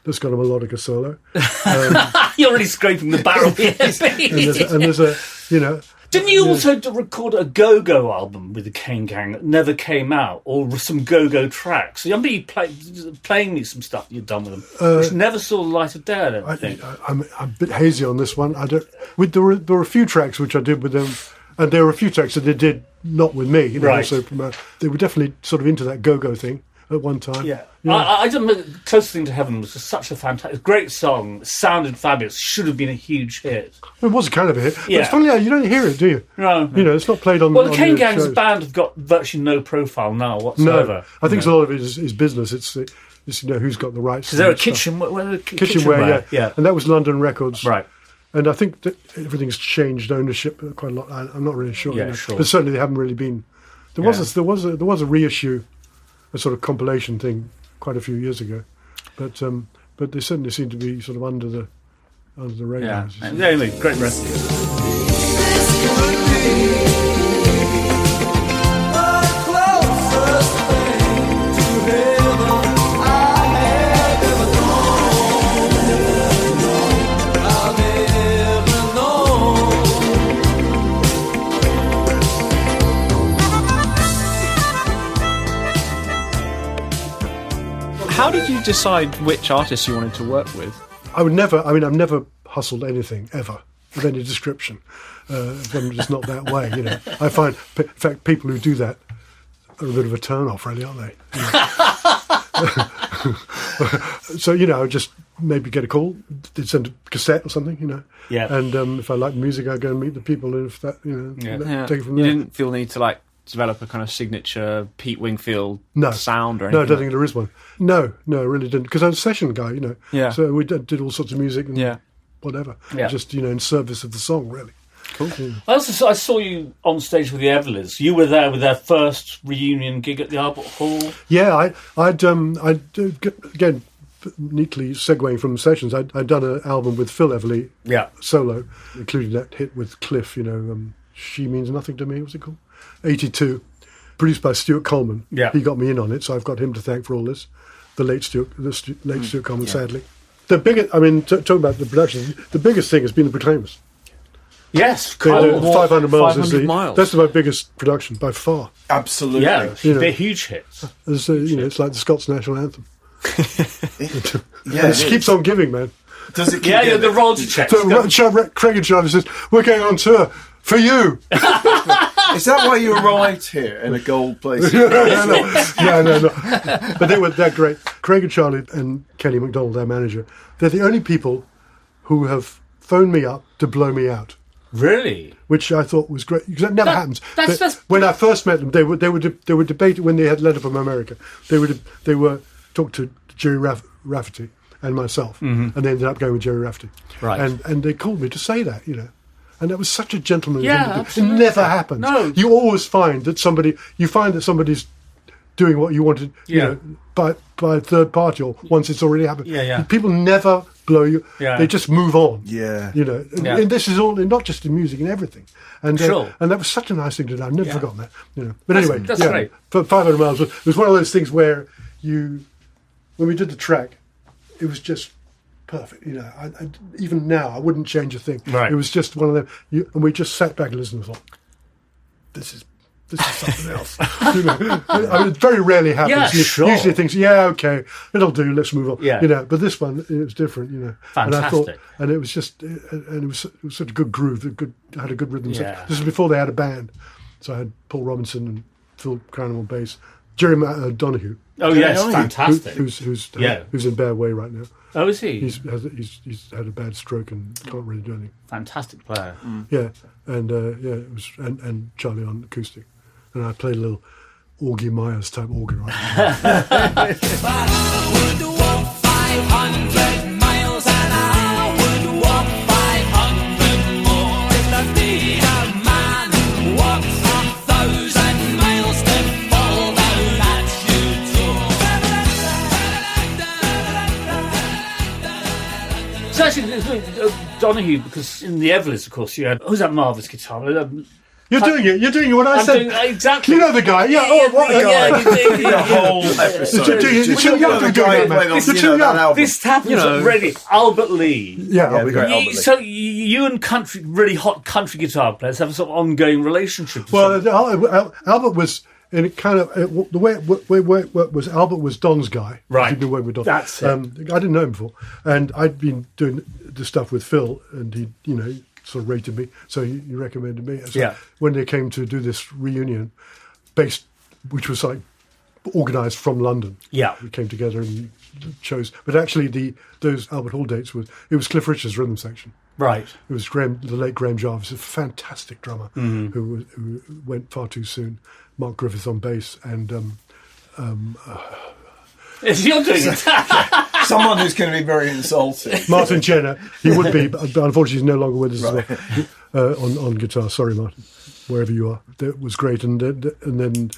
that's got a melodica solo. You're already scraping the barrel here. and there's a, Didn't you also record a go-go album with the Cane Gang that never came out, or some go-go tracks? I remember you playing me some stuff you'd done with them, which never saw the light of day, I don't think. I'm a bit hazy on this one. There were a few tracks which I did with them. And there were a few tracks that they did not with me. Right. Also they were definitely sort of into that go-go thing at one time. Yeah. I don't know, Closest Thing to Heaven was just such a fantastic, great song. It sounded fabulous. Should have been a huge hit. It was a kind of a hit. But it's funny how you don't hear it, do you? No. It's not played on. Well, the Cane Gang's shows. band have got virtually no profile now whatsoever. No, I think a lot of it is business. It's who's got the rights. Because they're a kitchenware. Yeah. And that was London Records. Right. And I think that everything's changed ownership quite a lot. I'm not really sure. Yeah, sure. But certainly they haven't really been. There was a reissue, a sort of compilation thing, quite a few years ago, but they certainly seem to be sort of under the radar. Yeah, great record. How did you decide which artists you wanted to work with? I've never hustled anything, ever, of any description. I'm just not that way, I find, in fact, people who do that are a bit of a turn-off, really, aren't they? So, I just maybe get a call, they'd send a cassette or something, Yeah. And if I like music, I go and meet the people, and if that, take it from there. there. You didn't feel the need to, develop a kind of signature Pete Wingfield sound or anything? No, I don't think there is one. No, I really didn't. Because I was a session guy, Yeah. So we did all sorts of music and whatever. Yeah. Just, in service of the song, really. Cool. I saw you on stage with the Everleys. You were there with their first reunion gig at the Albert Hall. Yeah, I'd again, neatly segueing from Sessions, I'd done an album with Phil Everly, solo, including that hit with Cliff, She Means Nothing to Me, what's it called? 82, produced by Stuart Coleman. Yeah. He got me in on it, so I've got him to thank for all this. The late Stuart Coleman, sadly. The biggest, talking about the production, the biggest thing has been the Proclaimers. Yes, 500 miles. 500 miles. That's my biggest production by far. Absolutely. Yeah, they're huge hits. It's like the Scots national anthem. Yeah, it keeps on giving, man. Does it keep Yeah, the royalty checks. So Craig and Charlie says, "We're going on tour for you." Is that why you arrived here in a gold place? No. But they're great. Craig and Charlie and Kenny MacDonald, our manager, they're the only people who have phoned me up to blow me out. Really? Which I thought was great, because it never happens. That's when I first met them, they were debating when they had Letter from America. They were talking to Jerry Rafferty and myself, and they ended up going with Jerry Rafferty. Right. And they called me to say that, And that was such a gentlemanly thing to do. Absolutely. It never happens. No. You always find that somebody's doing what you wanted, by a third party or once it's already happened. Yeah. People never blow you. Yeah. They just move on. Yeah. And this is all, not just in music, in everything. And Sure. and that was such a nice thing to do. I've never forgotten that. But anyway, that's great. For 500 miles, it was one of those things where when we did the track, it was just perfect. I even now I wouldn't change a thing. Right. It was just one of them, and we just sat back and listened and thought, this is something else. It very rarely happens. Yeah, sure. Usually things, okay, it'll do. Let's move on. Yeah. But this one, it was different. Fantastic. And I thought, and it was just, and it was such a good groove. Had a good rhythm. Yeah. This was before they had a band, so I had Paul Robinson and Phil Cranham on bass, Jerry Donahue. Oh yes, fantastic. Who's in bad way right now. Oh, is he? He's had a bad stroke and can't really do anything. Fantastic player. Yeah, and it was and Charlie on acoustic, and I played a little Augie Myers type organ right now. But I would walk 500 miles and I would walk 500 more if there be a man who walks 1,000 miles to follow that you tour. So actually, Donahue, because in the Everleys, of course, you had who's that marvellous guitar? You're doing it. What I said. Exactly. You know the guy. Yeah. The whole episode. You're too young to do that, man. You're too young. This happens already. Albert Lee. Yeah. So you and really hot country guitar players have a sort of ongoing relationship. Well, Albert was in a kind of the way it was. Albert was Don's guy. Right. He'd been working with Don. That's it. I didn't know him before, and I'd been doing the stuff with Phil, and he, sort of rated me, so he recommended me. So when they came to do this reunion, which was like organised from London. Yeah, we came together and chose. But actually, those Albert Hall dates was Cliff Richard's rhythm section. Right. It was the late Graham Jarvis, a fantastic drummer who went far too soon. Mark Griffith on bass and. You're doing it. Someone who's going to be very insulting. Martin Jenner, he would be, but unfortunately he's no longer with us as well, on guitar. Sorry, Martin, wherever you are. That was great, and then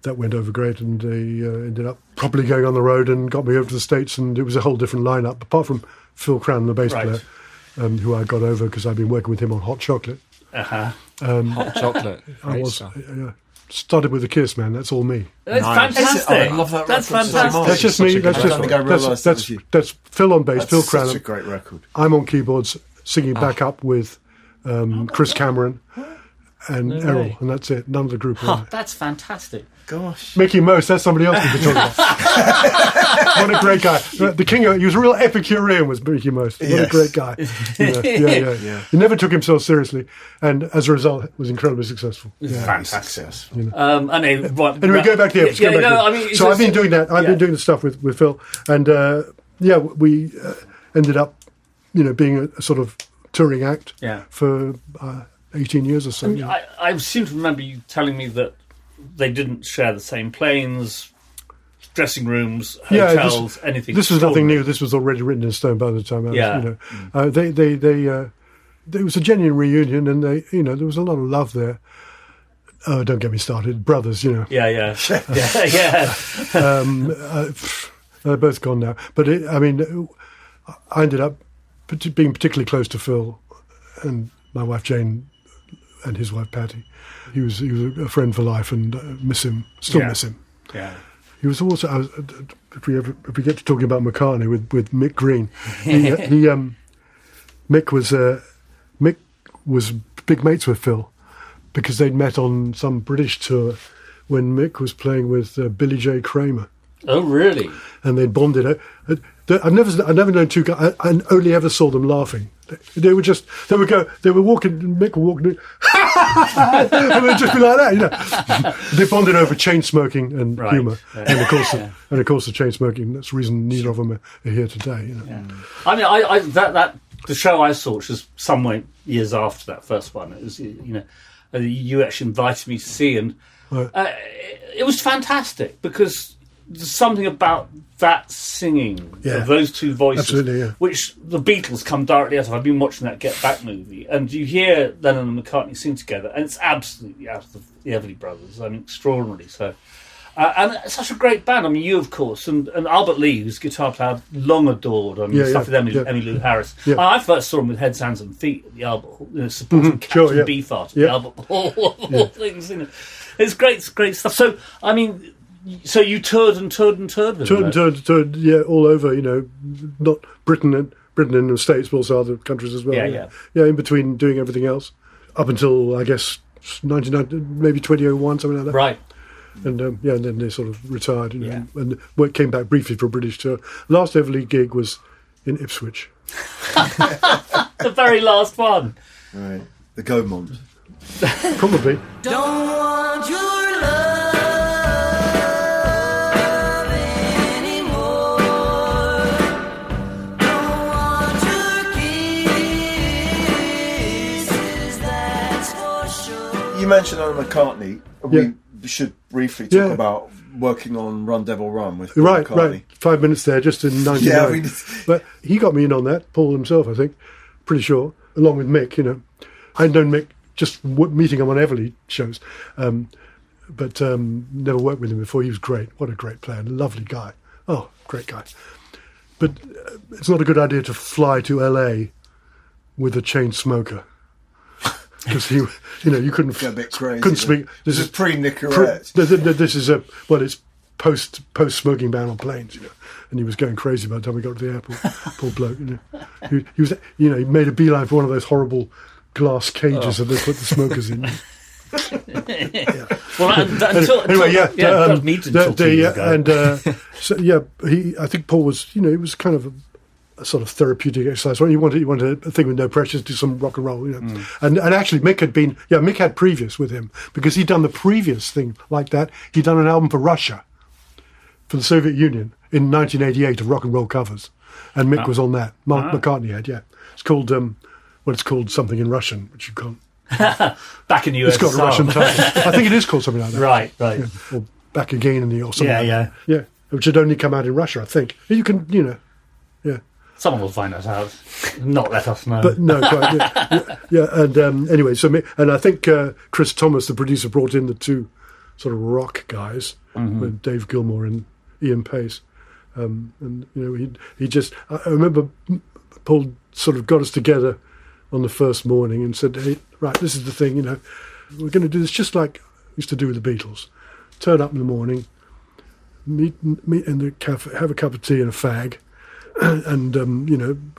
that went over great, and they ended up properly going on the road and got me over to the States, and it was a whole different lineup, apart from Phil Cranham, the bass player, who I got over because I'd been working with him on Hot Chocolate. Hot Chocolate. I was... started with a kiss, man. That's all me. That's fantastic. I love that. That's record fantastic. So much. That's just me. That's Phil on bass. Phil Cranham. Such a great record. I'm on keyboards, singing back up with Chris Cameron and Errol, and that's it. None of the group. That's fantastic. Gosh, Mickey Most. That's somebody else we could talk about. What a great guy. The king. He was a real Epicurean. Was Mickey Most. What a great guy. Yeah. He never took himself seriously, and as a result, was incredibly successul. fantastic. Anyway, go back to the so I've been doing that. I've been doing the stuff with Phil, and we ended up, being a sort of touring act for 18 years or so. I seem to remember you telling me that they didn't share the same planes, dressing rooms, hotels, anything. This was nothing new. This was already written in stone by the time I was, it was a genuine reunion, and they, there was a lot of love there. Oh, don't get me started, brothers, Yeah. They're both gone now. But I ended up being particularly close to Phil and my wife Jane and his wife Patty. He was a friend for life, and miss him. Still miss him. Yeah. He was also. If we get to talking about McCartney with Mick Green, Mick was big mates with Phil because they'd met on some British tour when Mick was playing with Billy J. Kramer. Oh, really? And they bonded. I've never known two guys. I only ever saw them laughing. They were walking. Mick would walk, and they'd just be like that. They bonded over chain smoking and humour, and of course, the chain smoking. That's the reason neither of them are here today. Yeah. I mean, the show I saw, which was some way years after that first one. It was you actually invited me to see, and it was fantastic because there's something about that singing of those two voices, which the Beatles come directly out of. I've been watching that Get Back movie, and you hear Lennon and McCartney sing together, and it's absolutely out of the Everly Brothers. I mean, extraordinary. So, and it's such a great band. I mean, you, of course, and Albert Lee, who's guitar player, long adored. I mean, stuff with Emmylou Harris. Yeah. I first saw him with Heads, Hands and Feet at the Albert Hall, supporting Captain Beefheart at the Albert Hall, all things. It's great stuff. So, I mean. So you toured with them? Toured, all over, not Britain and the States, but also other countries as well. Yeah, in between doing everything else. Up until, I guess, 1990, maybe 2001, something like that. Right. And, and then they sort of retired, and came back briefly for a British tour. Last Everly gig was in Ipswich. The very last one. Right. The Gaumont. Probably. Don't want your love. You mentioned on McCartney. We should briefly talk about working on Run Devil Run with Paul McCartney. Right. 5 minutes there, just in 99. But he got me in on that, Paul himself, I think, pretty sure, along with Mick, I'd known Mick just meeting him on Everly shows, but never worked with him before. He was great. What a great player. Lovely guy. Oh, great guy. But it's not a good idea to fly to LA with a chain smoker. Because you couldn't get a bit crazy. Couldn't speak. This is pre-Nicorette. This is it's post smoking ban on planes, and he was going crazy by the time we got to the airport. Poor bloke, He was, he made a beeline for one of those horrible glass cages that they put the smokers in. Well, I think Paul was, it was kind of a sort of therapeutic exercise. He wanted a thing with no pressure to do some rock and roll, And actually, Mick had previous with him because he'd done the previous thing like that. He'd done an album for Russia, for the Soviet Union in 1988 of rock and roll covers, and Mick was on that. McCartney had, It's called it's called something in Russian, which you can't. Back in the US. It's got a Russian title. I think it is called something like that. Right. Yeah. Or Back Again or something. Yeah. Which had only come out in Russia, I think. You can, yeah. Someone will find that out. Not let us know. But no, quite. And anyway, and I think Chris Thomas, the producer, brought in the two sort of rock guys with Dave Gilmour and Ian Pace. And he just. I remember Paul sort of got us together on the first morning and said, "Hey, right, this is the thing. We're going to do this just like we used to do with the Beatles. Turn up in the morning, meet in the cafe, have a cup of tea and a fag." And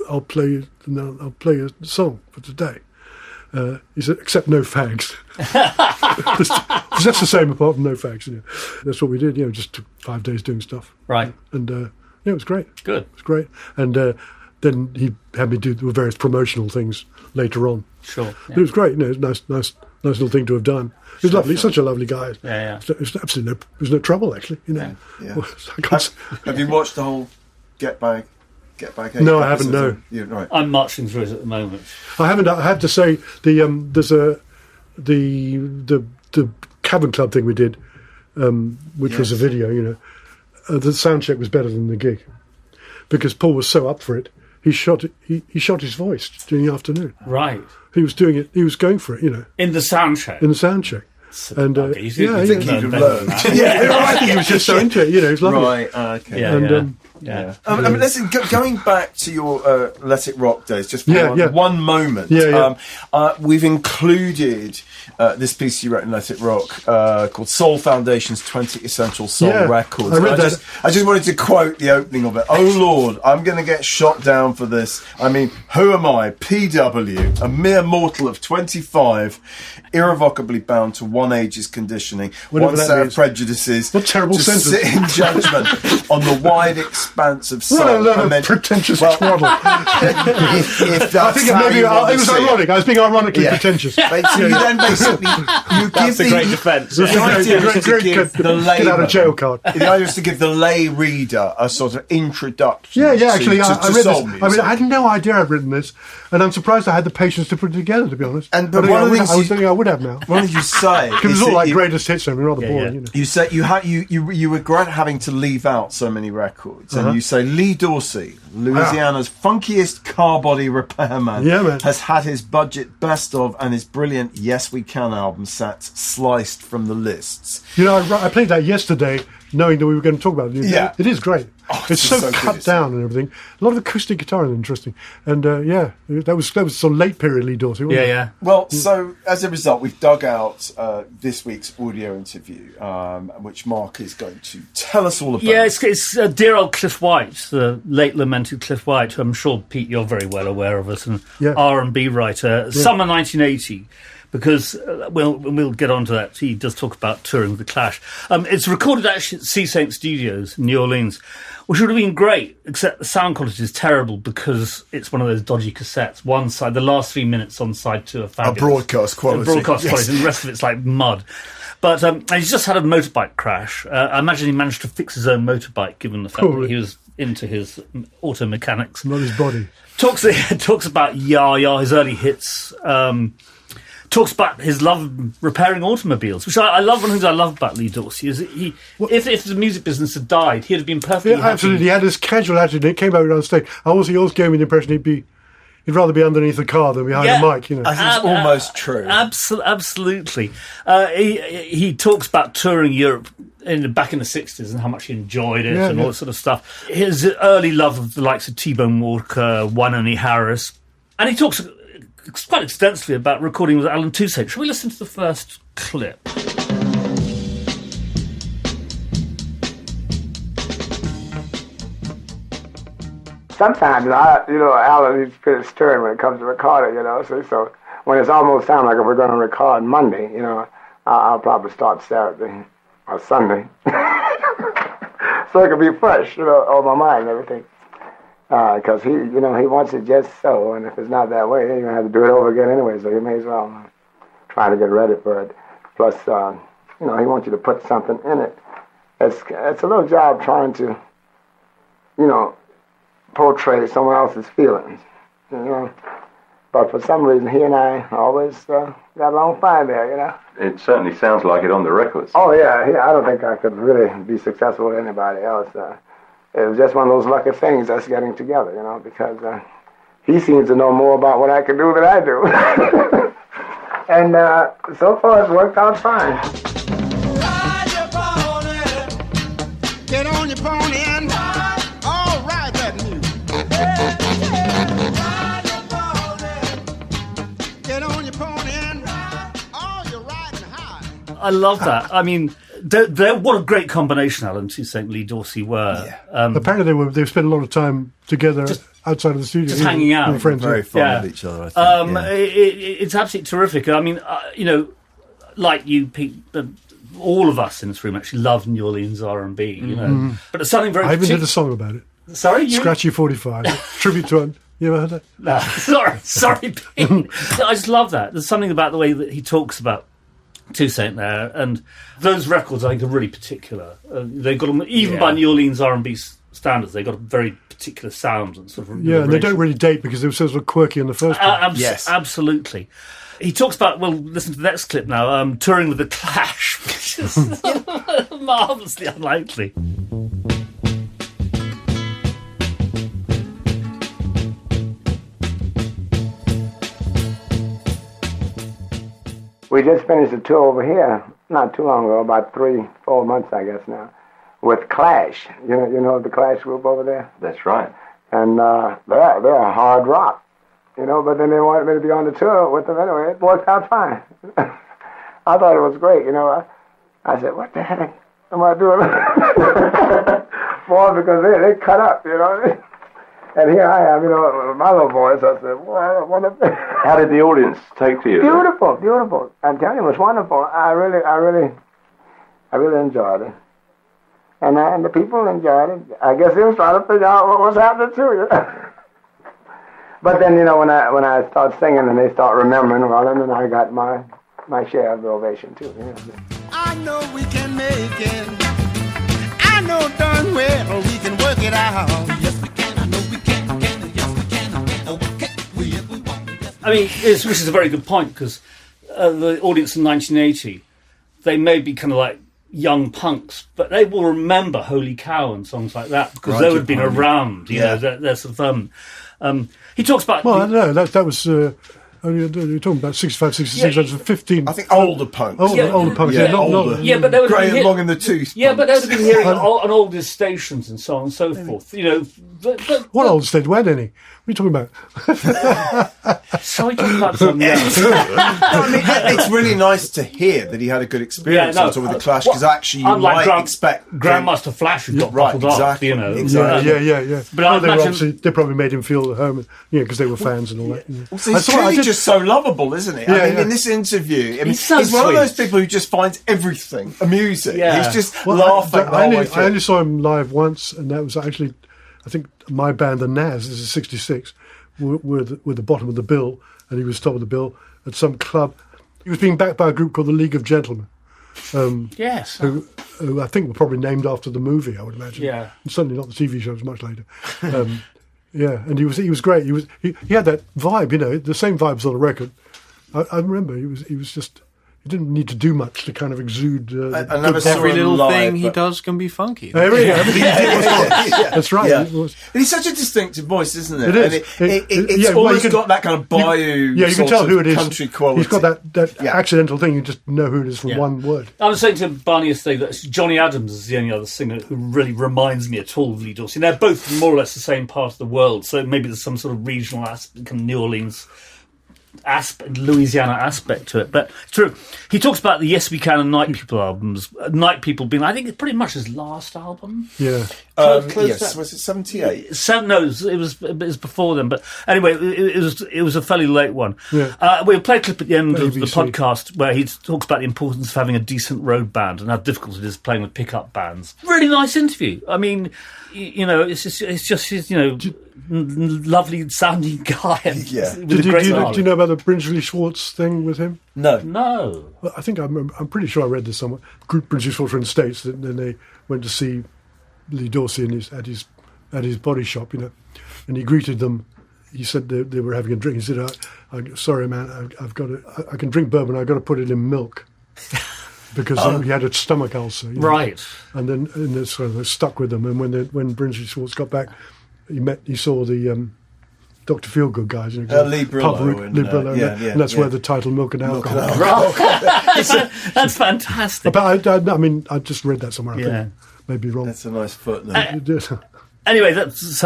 I'll play a song for today. He said, except no fags. That's the same apart from no fags. That's what we did. Just took 5 days doing stuff. Right. And it was great. Good. It was great. And then he had me do the various promotional things later on. Sure. Yeah. But it was great. It was nice little thing to have done. He was lovely. Such a lovely guy. Yeah. It was absolutely there was no trouble actually. Yeah. Well, have you watched the whole Get Back? No, I haven't. No, right. I'm marching through it at the moment. I haven't. I have to say there's the Cavern Club thing we did, which was a video. The sound check was better than the gig because Paul was so up for it. he shot his voice during the afternoon. Right. He was doing it. He was going for it. In the sound check. And you think he'd have learned? I think he was just so into it. He was loving it. Right. Okay. Yeah. I mean, listen. Going back to your Let It Rock days, just for one moment. We've included this piece you wrote in Let It Rock called "Soul Foundation's 20 Essential Soul Records." I just wanted to quote the opening of it. "Oh Lord, I'm going to get shot down for this. I mean, who am I, PW, a mere mortal of 25, irrevocably bound to one age's conditioning, one set of prejudices, what terrible to sentence. sit in judgment on the wide expanse of soul." Pretentious twaddle. if I think maybe it was ironic. I was being ironically pretentious. So you then basically That's a great defence. The idea is to give the get out of jail card. The idea is to give the lay reader a sort of introduction. Actually, I read soul this. music. I mean, I had no idea I'd written this, and I'm surprised I had the patience to put it together. To be honest, but I was thinking I would have now. What did you say? Because it's all like greatest hits, so rather boring. You say you regret having to leave out so many records, and you say Lee Dorsey, Louisiana's funkiest car body repairman, has had his budget best of and his brilliant Yes We Can album set sliced from the lists. I played that yesterday, knowing that we were going to talk about it. It is great. It's so cut down and everything. A lot of acoustic guitar is interesting, and that was sort of late period Lee Dorsey. Wasn't it? Well, so as a result, we've dug out this week's audio interview, which Mark is going to tell us all about. Yeah, it's dear old Cliff White, the late lamented Cliff White, who I'm sure, Pete, you're very well aware of, as an R&B writer. Summer 1980. Because we'll get on to that. He does talk about touring with the Clash. It's recorded actually at Sea Saint Studios in New Orleans, which would have been great, except the sound quality is terrible because it's one of those dodgy cassettes. One side, the last 3 minutes on side 2 are fabulous. A broadcast quality. And the rest of it's like mud. But he's just had a motorbike crash. I imagine he managed to fix his own motorbike, given the fact that he was into his auto mechanics. Not his body. Talks about his early hits. Talks about his love of repairing automobiles, which I love. One of the things I love about Lee Dorsey is that if the music business had died, he'd have been perfectly happy. Absolutely. He had this casual attitude. He came out on stage. He always gave me the impression he'd rather be underneath the car than behind a mic. I think it's almost true. Absolutely. He talks about touring Europe back in the 60s and how much he enjoyed it and all that sort of stuff. His early love of the likes of T-Bone Walker, Wynonie Harris. And he talks quite extensively about recording with Alan Toussaint. Shall we listen to the first clip? Sometimes, Alan, he's pretty stern when it comes to recording, so when it's almost time like if we're going to record Monday, I'll probably start Saturday or Sunday. So it can be fresh, on my mind and everything. Because he wants it just so, and if it's not that way, you're going to have to do it over again anyway, so you may as well try to get ready for it. Plus, he wants you to put something in it. It's a little job trying to, portray someone else's feelings, But for some reason, he and I always got along fine there, It certainly sounds like it on the records. Oh, yeah. I don't think I could really be successful with anybody else. It was just one of those lucky things, us getting together, because he seems to know more about what I can do than I do. And so far, it's worked out fine. Ride your pony, get on your pony and all right that music. Ride your pony, get on your pony and all you're riding high. I love that. I mean, what a great combination Alan Toussaint and Lee Dorsey were. Apparently they spent a lot of time together outside of the studio. Just hanging out. With friends. Very fond of each other, I think. It's absolutely terrific. I mean, like you, Pete, all of us in this room actually love New Orleans R&B, But there's something very I even did a song about it. Sorry? Scratchy 45. Tribute to... You ever heard that? No, sorry, Pete. I just love that. There's something about the way that he talks about Toussaint there, and those records I think are really particular. They got them, even by New Orleans R&B standards, they got a very particular sound and sort of and they don't really date because they were sort of quirky in the first place. Yes, absolutely. He talks about, listen to the next clip now, touring with the Clash, which is marvellously unlikely. we just finished a tour over here not too long ago, about 3-4 months, I guess now, with Clash. You know the Clash group over there? That's right. And they're hard rock, but then they wanted me to be on the tour with them anyway. It worked out fine. I thought it was great, I said, what the heck am I doing? Boy, because they cut up, And here I am, with my little voice. I said, what a... How did the audience take to you? Beautiful, beautiful. I'm telling you, it was wonderful. I really enjoyed it. And the people enjoyed it. I guess they was trying to figure out what was happening too. But then, when I start singing and they start remembering, well, then I got my share of the ovation too. I know we can make it. I know darn well we can work it out. Yes, we can. I know we can. Yes, we can. Okay. We won't. I mean, which is a very good point, because the audience in 1980, they may be kind of like young punks, but they will remember Holy Cow and songs like that, because they would have been around. They're sort of. He talks about. Well, no, that was. You're talking about 65, 66, that was 15. I think older punks. Older punks, yeah. Not Older. Yeah, but they would Grey have and long in the tooth. Yeah, but they would have been hearing on older stations and so on and so forth. What old station? Where any? What are you talking about? Sorry to cut something else. It's really nice to hear that he had a good experience on tour with the Clash, because actually you might expect Grandmaster Flash who got bottled up, Exactly. Yeah. But they probably made him feel at home, because they were fans and all that. Also, he's clearly just so lovable, isn't he? I mean, in this interview, he's one of those people who just finds everything amusing. Yeah. He's just laughing. I only saw him live once, and that was actually, I think, my band, the Naz, this is 66, were the bottom of the bill, and he was top of the bill at some club. He was being backed by a group called the League of Gentlemen. Yes. Who I think were probably named after the movie, I would imagine. Yeah. And certainly not the TV show, it was much later. Yeah, and he was great. He had that vibe, the same vibes on the record. I remember he was just. He didn't need to do much to kind of exude. Every little thing he does can be funky. That's right. Yeah. But he's such a distinctive voice, isn't it? It is. It's almost got that kind of bayou. You can tell who it is. Country quality. He's got that accidental thing. You just know who it is from one word. I was saying to Barney yesterday that Johnny Adams is the only other singer who really reminds me at all of Lee Dorsey. They're both more or less the same part of the world, so maybe there's some sort of regional aspect, kind of New Orleans aspect, Louisiana aspect to it, but it's true. He talks about the Yes We Can and Night People albums. Night People being, I think, it's pretty much his last album. Yeah. Yes. Was it 78? No, it was before then. But anyway, it was a fairly late one. Yeah. We'll play a clip at the end of the podcast where he talks about the importance of having a decent road band and how difficult it is playing with pickup bands. Really nice interview. I mean, it's just his, lovely sounding guy. Do you know about the Brinsley Schwartz thing with him? No. Well, I think I'm pretty sure I read this somewhere. Group Brinsley Schwartz were in the States, and then they went to see Lee Dorsey at his body shop, and he greeted them. He said they were having a drink. He said, "I'm sorry, man, I can drink bourbon. I've got to put it in milk." Because he had a stomach ulcer, right? And then sort of stuck with them. And when Brinsley Schwartz got back, he saw the Dr. Feelgood guys, Lee Brillo, and that's where the title "Milk and Alcohol." That's fantastic. But I just read that somewhere. I think maybe wrong. That's a nice footnote. Anyway, that's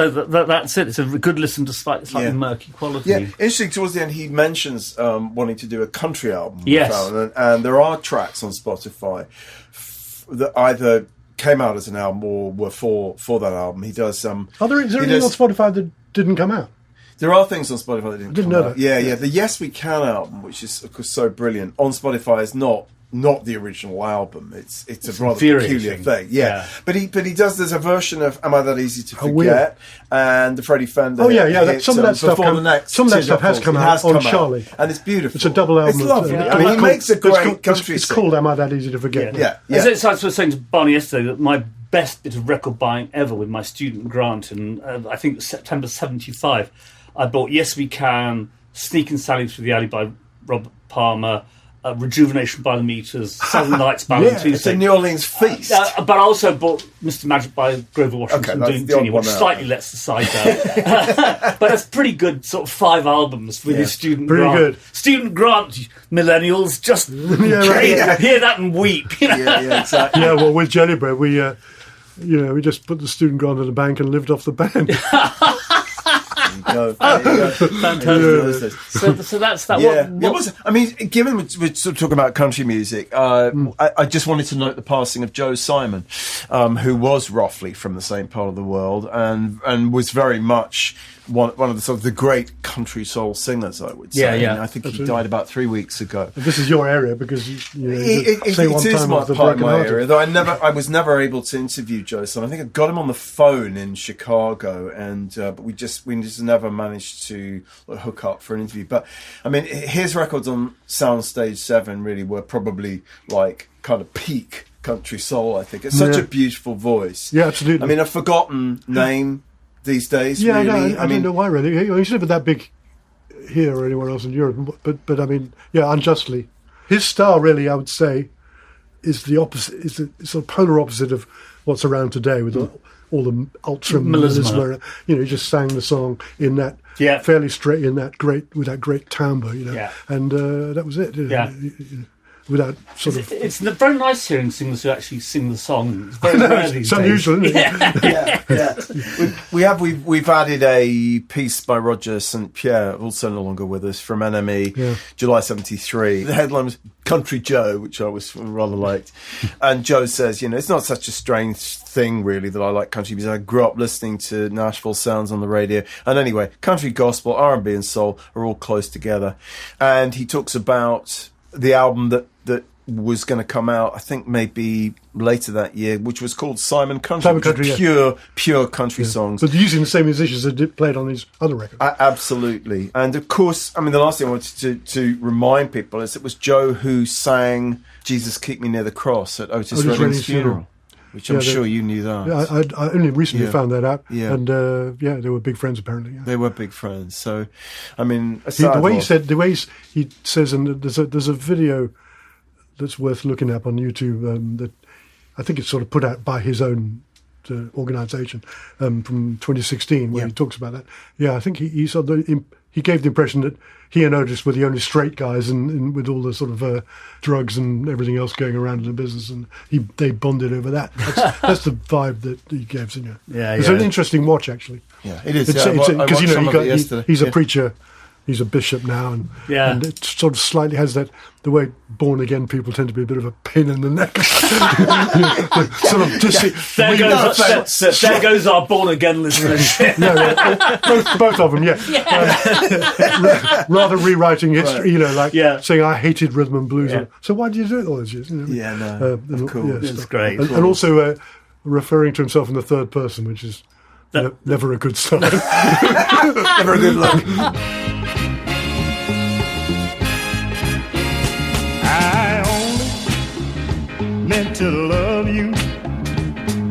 it. It's a good listen to slightly murky quality. Yeah, interesting. Towards the end, he mentions wanting to do a country album. Yes, and there are tracks on Spotify that either came out as an album or were for that album. He does some. Is there anything on Spotify that didn't come out? There are things on Spotify that didn't come out. That. Yeah. The Yes We Can album, which is of course so brilliant, on Spotify is not the original album. It's a rather peculiar thing. Yeah. But he does. There's a version of "Am I That Easy to Forget" and the Freddie Fender. Some of that stuff has come out on Charlie, and it's beautiful. It's a double album. It's lovely. He makes a great country. It's called "Am I That Easy to Forget?" Yeah. I was saying to Barney yesterday that my best bit of record buying ever with my student grant in I think September '75, I bought "Yes We Can," "Sneakin' Sally Through the Alley" by Robert Palmer, Rejuvenation by the Meters, Southern Lights by the Tuesday. It's a New Orleans feast. But I also bought Mr. Magic by Grover Washington doing Junior, which slightly lets the side down. But it's pretty good, sort of 5 albums with his Student pretty Grant. Good. Student Grant, millennials, just hear that and weep. You know? Yeah, exactly. Yeah, well, with Jelly Bread, we just put the Student Grant in the bank and lived off the band. Fantastic. So that's that. Yeah, I mean, given we're sort of talking about country music, I just wanted to note the passing of Joe Simon, who was roughly from the same part of the world and was very much one of the sort of the great country soul singers, I would say. Yeah. I think he died about 3 weeks ago. This is your area because it is my part of my area. Though I was never able to interview Joe Simon. I think I got him on the phone in Chicago, and but we just never managed to hook up for an interview. But I mean, his records on Soundstage 7 really were probably like kind of peak country soul. I think it's such a beautiful voice. Yeah, absolutely. I mean, a forgotten name these days. Yeah, really. I don't know why really. He's never that big here or anywhere else in Europe. But I mean, yeah, unjustly, his style really, I would say, is the opposite. Is the sort of polar opposite of what's around today with all the ultra melisma. He just sang the song in that fairly straight, with that great timbre, and that was it. Without sort of, it's very nice hearing singers who actually sing the song. It's very rare these days. Unusual, isn't it? We've added a piece by Roger St. Pierre, also no longer with us, from NME, July '73. The headline was Country Joe, which I was rather liked. And Joe says, it's not such a strange thing really that I like country music. I grew up listening to Nashville sounds on the radio, and anyway, country, gospel, R&B and soul are all close together. And he talks about the album that was going to come out, I think maybe later that year, which was called Simon Country, pure country songs. But using the same musicians that played on his other record. Absolutely. And of course, I mean, the last thing I wanted to remind people is it was Joe who sang Jesus Keep Me Near the Cross at Otis Redding's funeral. Which I'm sure you knew that. Yeah, I only recently found that out. Yeah. And they were big friends apparently. Yeah. They were big friends. So, I mean, the way he says, and there's a video that's worth looking up on YouTube that I think it's sort of put out by his own organisation from 2016 where he talks about that. Yeah, I think he gave the impression that he and Otis were the only straight guys and with all the sort of drugs and everything else going around in the business, and they bonded over that. That's the vibe that he gives. It's an interesting watch, actually. Yeah, it is. Because he's a preacher. He's a bishop now, and it sort of slightly has that, the way born-again people tend to be a bit of a pain in the neck. There goes our born-again listeners. Both of them, rather rewriting history, saying, I hated rhythm and blues. So why did you do it all those years? Of course. It's great. And also referring to himself in the third person, which is never a good start. Never a good look. Meant to love you.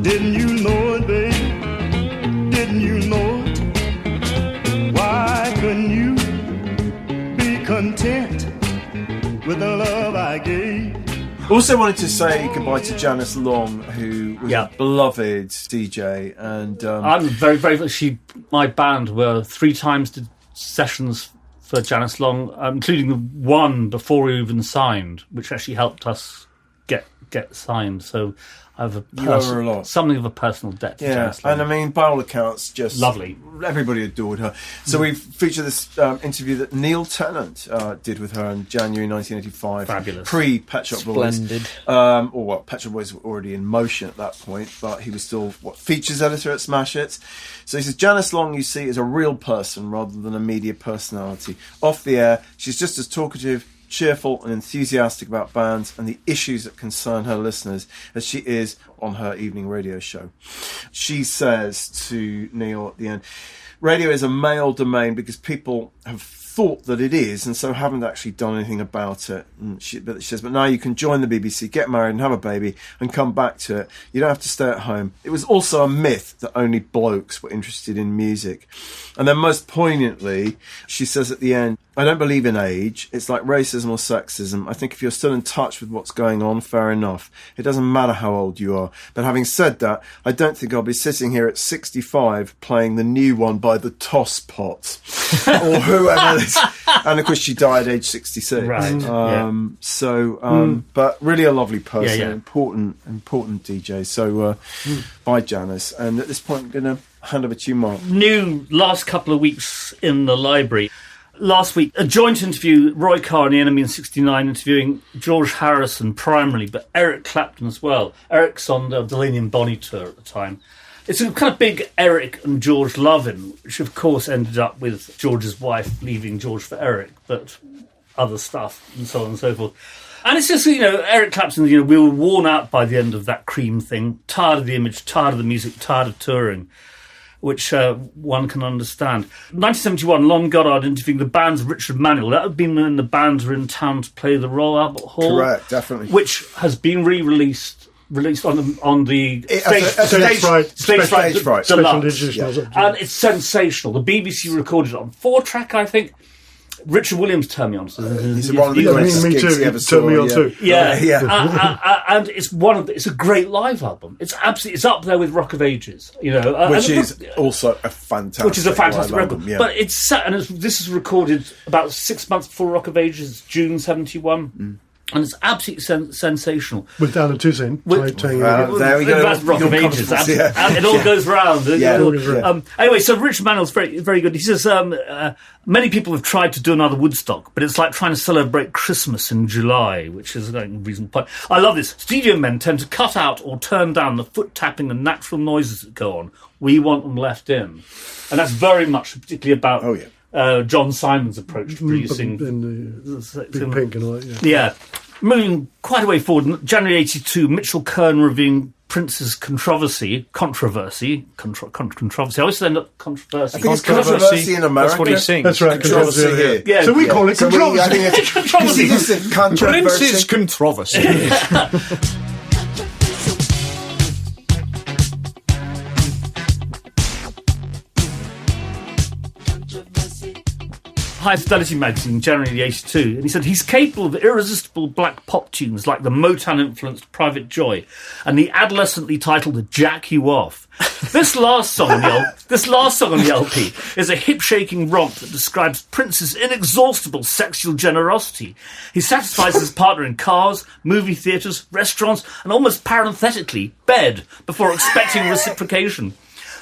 Didn't you know it, babe? Didn't you know it? Why couldn't you be content with the love I gave? Also wanted to say goodbye to Janice Long, who was a beloved DJ, and I'm very, very. My band were 3 times did sessions for Janice Long, including the one before we even signed, which actually helped us get signed. So I have something of a personal debt to Janice Long. And I mean, by all accounts, just lovely. Everybody adored her. So we've featured this interview that Neil Tennant did with her in January 1985. Fabulous. Pre-Pet Shop Boys. Splendid. Pet Shop Boys were already in motion at that point, but he was still features editor at Smash Hits. So he says, Janice Long, you see, is a real person rather than a media personality. Off the air, she's just as talkative, cheerful and enthusiastic about bands and the issues that concern her listeners as she is on her evening radio show. She says to Neil at the end, radio is a male domain because people have thought that it is and so haven't actually done anything about it. But she says, but now you can join the BBC, get married and have a baby and come back to it. You don't have to stay at home. It was also a myth that only blokes were interested in music. And then most poignantly, she says at the end, I don't believe in age. It's like racism or sexism. I think if you're still in touch with what's going on, fair enough. It doesn't matter how old you are. But having said that, I don't think I'll be sitting here at 65 playing the new one by the Toss Pots or whoever it is. And of course, she died age 66. Right. But really a lovely person, Yeah. important DJ. So, bye, Janice. And at this point, I'm going to hand over to you, Mark. New last couple of weeks in the library. Last week, a joint interview, Roy Carr and the Enemy in 69 interviewing George Harrison primarily, but Eric Clapton as well. Eric's on the Delaney and Bonnie tour at the time. It's a kind of big Eric and George love-in, which of course ended up with George's wife leaving George for Eric, but other stuff and so on and so forth. And it's just, Eric Clapton, we were worn out by the end of that Cream thing, tired of the image, tired of the music, tired of touring, which one can understand. 1971, Lon Goddard interviewing the band's Richard Manuel. That had been when the bands were in town to play the Royal Albert Hall. Correct, definitely. Which has been released on the Stage Fright Deluxe. And it's sensational. The BBC recorded it on 4-track, I think. Richard Williams turned me on. He's one of the greatest gigs he ever saw. Turned me on too. And it's a great live album. It's up there with Rock of Ages, which is also a fantastic record. Yeah. But this is recorded about 6 months before Rock of Ages, June 71. And it's absolutely sensational. With Dan and Toussaint playing. There we go. That's Rock of Ages. It all goes round. Anyway, so Richard Manuel's very, very good. He says, many people have tried to do another Woodstock, but it's like trying to celebrate Christmas in July, which is a reasonable point. I love this. Studio men tend to cut out or turn down the foot-tapping and natural noises that go on. We want them left in. And that's very much particularly about... John Simon's approach to producing Big Pink and all that. Yeah. Moving quite a way forward, January 82, Mitchell Kern reviewing Prince's Controversy. I always end up controversy. I think it's controversy in America. That's what he's saying. That's right. Controversy here. Yeah. So we call it controversy. Prince's Controversy. High Fidelity magazine, January 82, and he said he's capable of irresistible black pop tunes like the Motown-influenced Private Joy and the adolescently titled Jack You Off. This last song on the LP is a hip-shaking romp that describes Prince's inexhaustible sexual generosity. He satisfies his partner in cars, movie theatres, restaurants, and almost parenthetically, bed, before expecting reciprocation.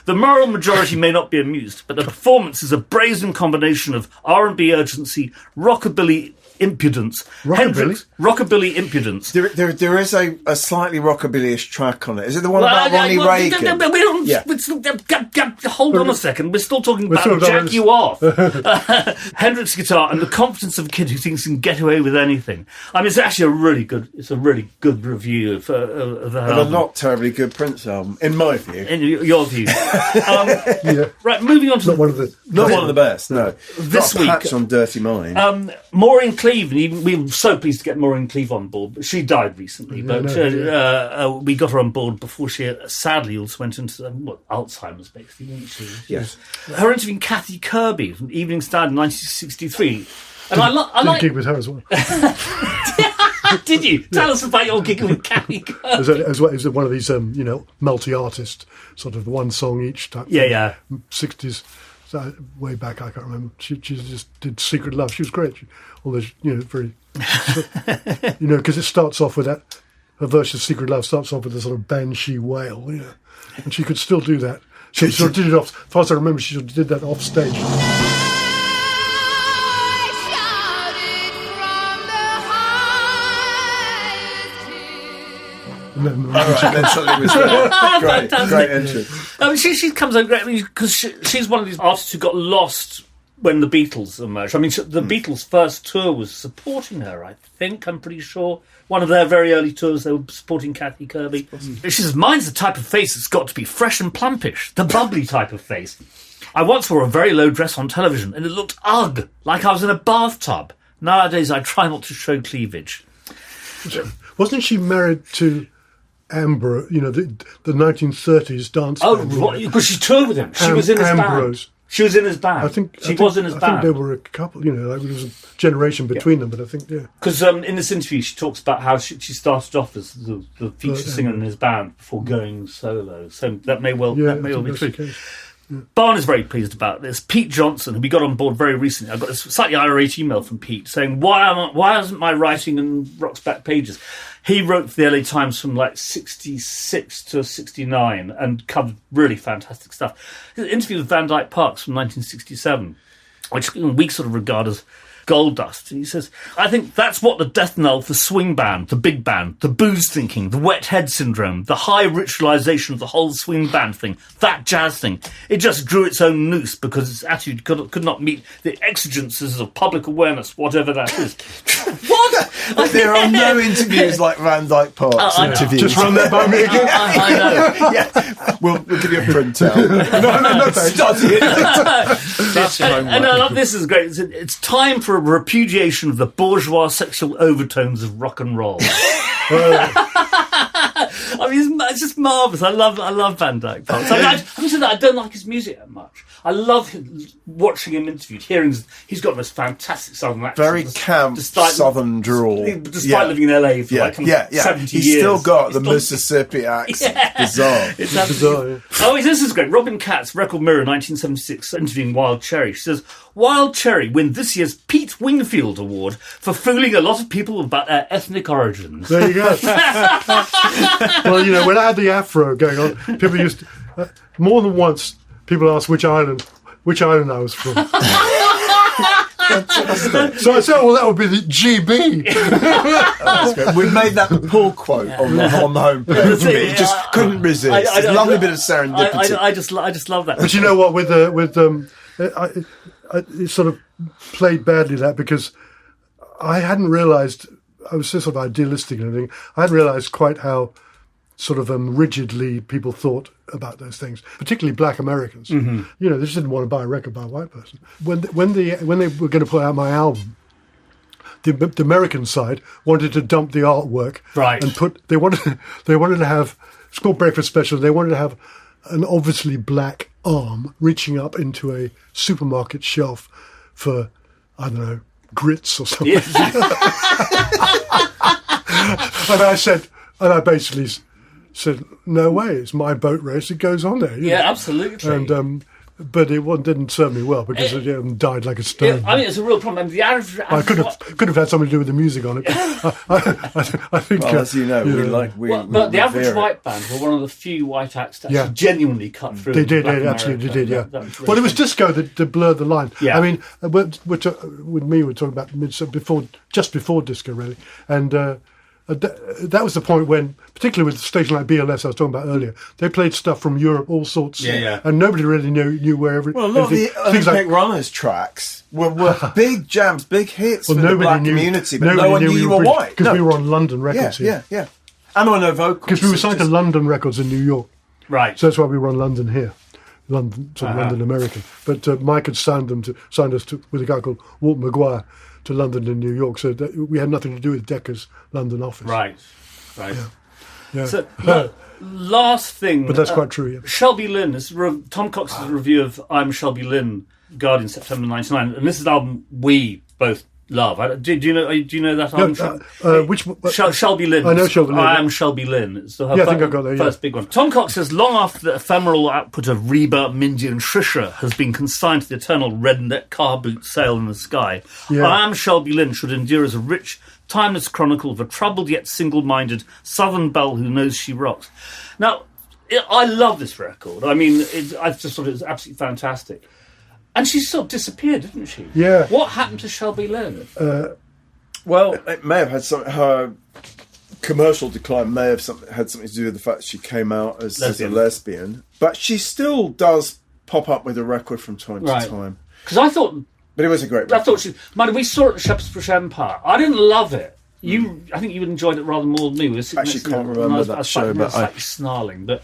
The moral majority may not be amused, but the performance is a brazen combination of R&B urgency, rockabilly impudence. Rockabilly impudence. There is a slightly rockabilly-ish track on it. Is it the one about Ronnie Reagan? Hold on a second. We're still talking about Jack You Off. Hendrix guitar and the confidence of a kid who thinks he can get away with anything. I mean, it's actually a really good review of that album. A not terribly good Prince album, in my view. In your view. Right, moving on to... Not one of the best, no. This week... Patch on Dirty Mind. Maureen Cleave, we were so pleased to get Maureen Cleave on board, but she died recently. We got her on board before she sadly also went into Alzheimer's, basically, didn't she? Yes. Her interviewing Kathy Kirby from Evening Standard in 1963. And I like... gig with her as well. Did you? Tell us about your gig with Kathy Kirby. As one of these, multi-artist, sort of one song each type. Yeah. 60s. So way back, I can't remember. She just did Secret Love. She was great. Although, very... because it starts off with that... Her version of Secret Love starts off with a sort of banshee wail, and she could still do that. She sort of did it off... As far as I remember, she sort of did that off stage. Then suddenly was great entry. She comes out great because she's one of these artists who got lost when the Beatles emerged. I mean, the Beatles' first tour was supporting her, I think, I'm pretty sure. One of their very early tours, they were supporting Kathy Kirby. She says, mine's the type of face that's got to be fresh and plumpish, the bubbly type of face. I once wore a very low dress on television, and it looked ugh, like I was in a bathtub. Nowadays, I try not to show cleavage. Wasn't she married to Ambrose, the 1930s dance band? Oh, because she toured with him. She was in his Ambrose. band. She was in his band. I think she was in his band. I think there were a couple, there was a generation between them, but I think, Because in this interview, she talks about how she started off as the feature singer in his band before going solo. So that may well be true. Barney's very pleased about this. Pete Johnson, who we got on board very recently, I got this slightly irate email from Pete saying, why isn't my writing in Rock's back pages? He wrote for the LA Times from like 66 to 69 and covered really fantastic stuff. His interview with Van Dyke Parks from 1967, which we sort of regard as gold dust. And he says, I think that's what the death knell for swing band, the big band, the booze thinking, the wet head syndrome, the high ritualization of the whole swing band thing, that jazz thing. It just drew its own noose because its attitude could not meet the exigencies of public awareness, whatever that is. What? There are no interviews like Van Dyke Parks interviews. Just run that by me again. I know. Yeah, we'll give you a printout. no, study it. That's your homework. And I love this is great. It's time for a repudiation of the bourgeois sexual overtones of rock and roll. I mean, it's just marvellous. I love Van Dyke Parks. I'm saying that I don't like his music that much. I love watching him interviewed, hearing he's got this fantastic southern accent. Very camp southern drawl. Despite living in LA for 70 years. He's still got the Mississippi accent. Bizarre. It's bizarre. Oh, this is great. Robin Katz, Record Mirror, 1976, interviewing Wild Cherry. She says, Wild Cherry win this year's Pete Wingfield Award for fooling a lot of people about their ethnic origins. There you go. Well, when I had the afro going on, people used to, more than once, people asked which island I was from. So I said, well, that would be the GB. We made that the pull quote on the homepage. It just couldn't resist. It's a lovely bit of serendipity. I just love that. But you know what? It sort of played badly that because I hadn't realised, I was so sort of idealistic and everything, I hadn't realised quite how sort of rigidly people thought about those things, particularly black Americans. Mm-hmm. They just didn't want to buy a record by a white person. When they were going to put out my album, the American side wanted to dump the artwork, right? And they wanted to have, it's called Breakfast Special. They wanted to have an obviously black arm reaching up into a supermarket shelf for, I don't know, grits or something. Yes. And I basically said, no way, it's my boat race, it goes on there. Yeah, absolutely. And but it didn't serve me well because it died like a stone. I mean, it's a real problem. The average I could have had something to do with the music on it. I think. Well, as you know, but the average white band were one of the few white acts that actually genuinely cut through. They did, absolutely did. Yeah. Well, it was disco that blurred the line. Yeah. I mean, with me, we're talking about just before disco, really, and. That was the point when, particularly with a station like BLS I was talking about earlier, they played stuff from Europe, all sorts, and nobody really knew where everything. Well, a lot of the Olympic Runners tracks were big jams, big hits for the black community, but no one knew you were white. Because we were on London Records here. Yeah. And on no vocals. Because we were signed to London Records in New York. Right. So that's why we were on London here. London American. But Mike had signed us with a guy called Walt McGuire to London and New York, so that we had nothing to do with Decca's London office. Right. Yeah. So, last thing... But that's quite true, yeah. Shelby Lynne, Tom Cox's review of I'm Shelby Lynne, Guardian, September 99, and this is an album we both love. Do you know that album? Which Shelby Lynne. I know Shelby Lynne. I Am Shelby Lynne. It's her I think I got that. First big one. Tom Cox says, long after the ephemeral output of Reba, Mindy and Trisha has been consigned to the eternal redneck car boot sail in the sky, I Am Shelby Lynne should endure as a rich, timeless chronicle of a troubled yet single-minded Southern belle who knows she rocks. Now, I love this record. I mean, I just thought it was absolutely fantastic. And she sort of disappeared, didn't she? Yeah. What happened to Shelby Lynne? Well, it may have had her commercial decline may have had something to do with the fact that she came out as a lesbian. But she still does pop up with a record from time to time. Because I thought... But it was a great record. We saw it at Shepherd's Bush Empire. I didn't love it. I think you enjoyed it rather more than me. Actually, can't remember that show, but I was snarling. But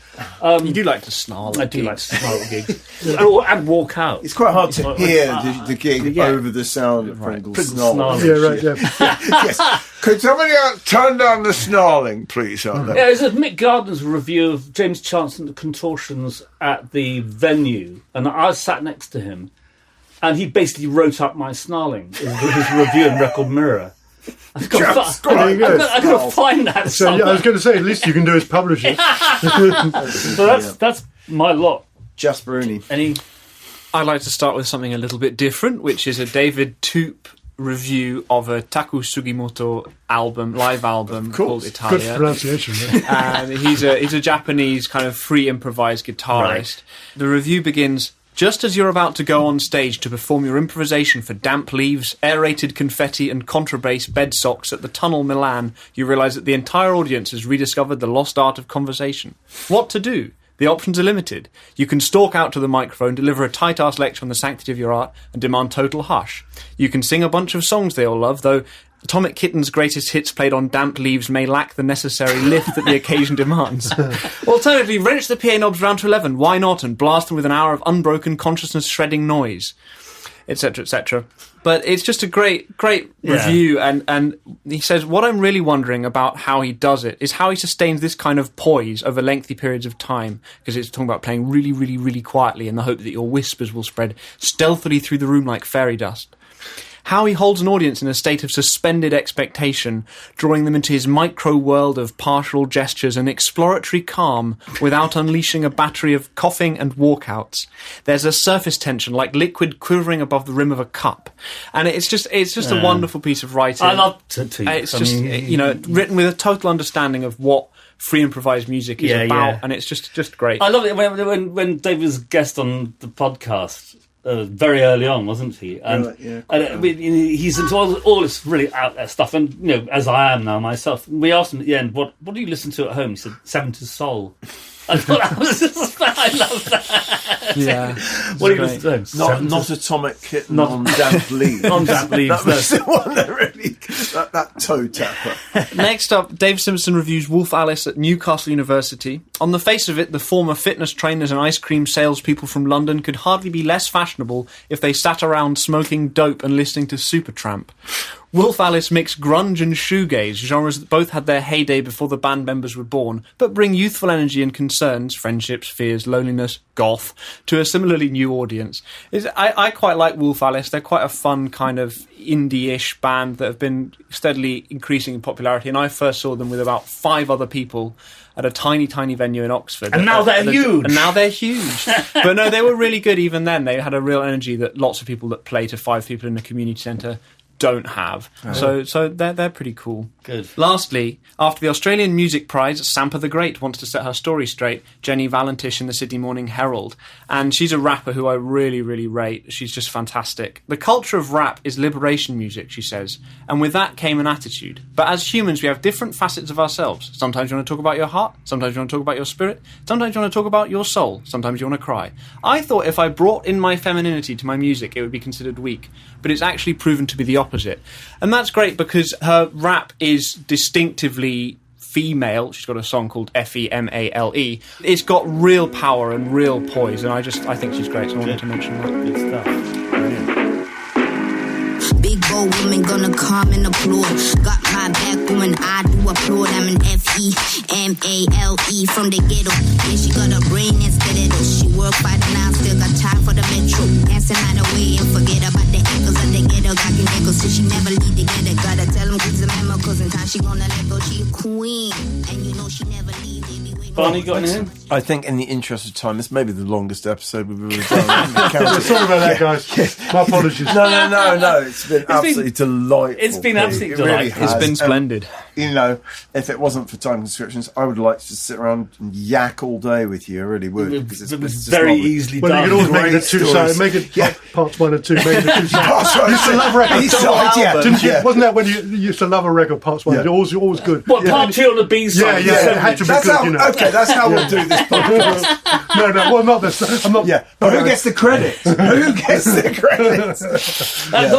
you do like to snarl. I do like to snarl at gigs and walk out. It's quite hard to hear the gig over the sound of Pringle's snarling. Yeah, right. Yeah. Yes. Could somebody turn down the snarling, please? Yeah, there's a Mick Gardner's review of James Chance and the Contortions at the venue, and I sat next to him, and he basically wrote up my snarling in his review in Record Mirror. I've got to find that. So I was going to say, at least you can do is publish it. So that's my lot. Jasper, I'd like to start with something a little bit different, which is a David Toop review of a Taku Sugimoto live album called Italia. Good pronunciation. And he's a Japanese kind of free improvised guitarist. Right. The review begins: just as you're about to go on stage to perform your improvisation for Damp Leaves, Aerated Confetti and Contrabass Bed Socks at the Tunnel Milan, you realise that the entire audience has rediscovered the lost art of conversation. What to do? The options are limited. You can stalk out to the microphone, deliver a tight-ass lecture on the sanctity of your art, and demand total hush. You can sing a bunch of songs they all love, though Atomic Kitten's greatest hits played on Damp Leaves may lack the necessary lift that the occasion demands. Alternatively, wrench the PA knobs round to 11, why not, and blast them with an hour of unbroken consciousness-shredding noise, etc., etc. But it's just a great review, and he says, what I'm really wondering about how he does it is how he sustains this kind of poise over lengthy periods of time, because it's talking about playing really, really, really quietly in the hope that your whispers will spread stealthily through the room like fairy dust. How he holds an audience in a state of suspended expectation, drawing them into his micro-world of partial gestures and exploratory calm without unleashing a battery of coughing and walkouts. There's a surface tension like liquid quivering above the rim of a cup. And it's just a wonderful piece of writing. I love it. It's written with a total understanding of what free improvised music is about, and it's just great. I love it when Dave was a guest on the podcast. Very early on, wasn't he? And he's into all this really out there stuff, and as I am now myself. We asked him at the end, "What do you listen to at home?" He said, "Seven to Soul." I thought that was I love that. Yeah. What do you listen to? Not Atomic Kitten on Damp Leaves. On Damp Leaves. That was the one that really that toe tapper. Next up, Dave Simpson reviews Wolf Alice at Newcastle University. On the face of it, the former fitness trainers and ice cream salespeople from London could hardly be less fashionable if they sat around smoking dope and listening to Supertramp. Wolf Alice mix grunge and shoegaze, genres that both had their heyday before the band members were born, but bring youthful energy and concerns, friendships, fears, loneliness, goth, to a similarly new audience. I quite like Wolf Alice. They're quite a fun kind of indie-ish band that have been steadily increasing in popularity, and I first saw them with about 5 other people at a tiny, tiny venue in Oxford. And now they're huge. But no, they were really good even then. They had a real energy that lots of people that play to 5 people in a community centre don't have. So they're pretty cool. Good. Lastly, after the Australian Music Prize, Sampa the Great wants to set her story straight. Jenny Valentish in the Sydney Morning Herald. And she's a rapper who I really, really rate. She's just fantastic. The culture of rap is liberation music, she says. And with that came an attitude. But as humans, we have different facets of ourselves. Sometimes you want to talk about your heart. Sometimes you want to talk about your spirit. Sometimes you want to talk about your soul. Sometimes you want to cry. I thought if I brought in my femininity to my music, it would be considered weak. But it's actually proven to be the opposite. And that's great because her rap is distinctively female. She's got a song called Female. It's got real power and real poise, and I think she's great, so I wanted to mention that. Good stuff. Brilliant. Big bold woman gonna come and applaud. Got my back woman, I do applaud. I'm an Female from the ghetto. Yeah, she got a brain instead of this. She work 5 now, still got time for the metro. Dancing out of way and forget about the echoes of the ghetto. Got can echo, so she never leave the ghetto. Gotta tell them kids remember, cause in time she gonna let go. She a queen, and you know she never leave. Barney, got anything? I think in the interest of time, this may be the longest episode we've ever done. Sorry about that, guys. My apologies. No. It's been absolutely delightful. It's been absolutely delightful. It's been splendid. If it wasn't for time constrictions, I would like to just sit around and yak all day with you. I really would. Because it was very easily done. Well, you could always make it a 2-sided. Make it parts 1 and 2. Make it a 2-sided. You used to love records. Didn't you? Wasn't that when you used to love a record, parts 1 and 2? Always good. What, part 2 on the B side? Yeah. It had to be good, Okay, that's how we'll do this podcast. No, well, not this. I'm not. Yeah, but who gets the credit?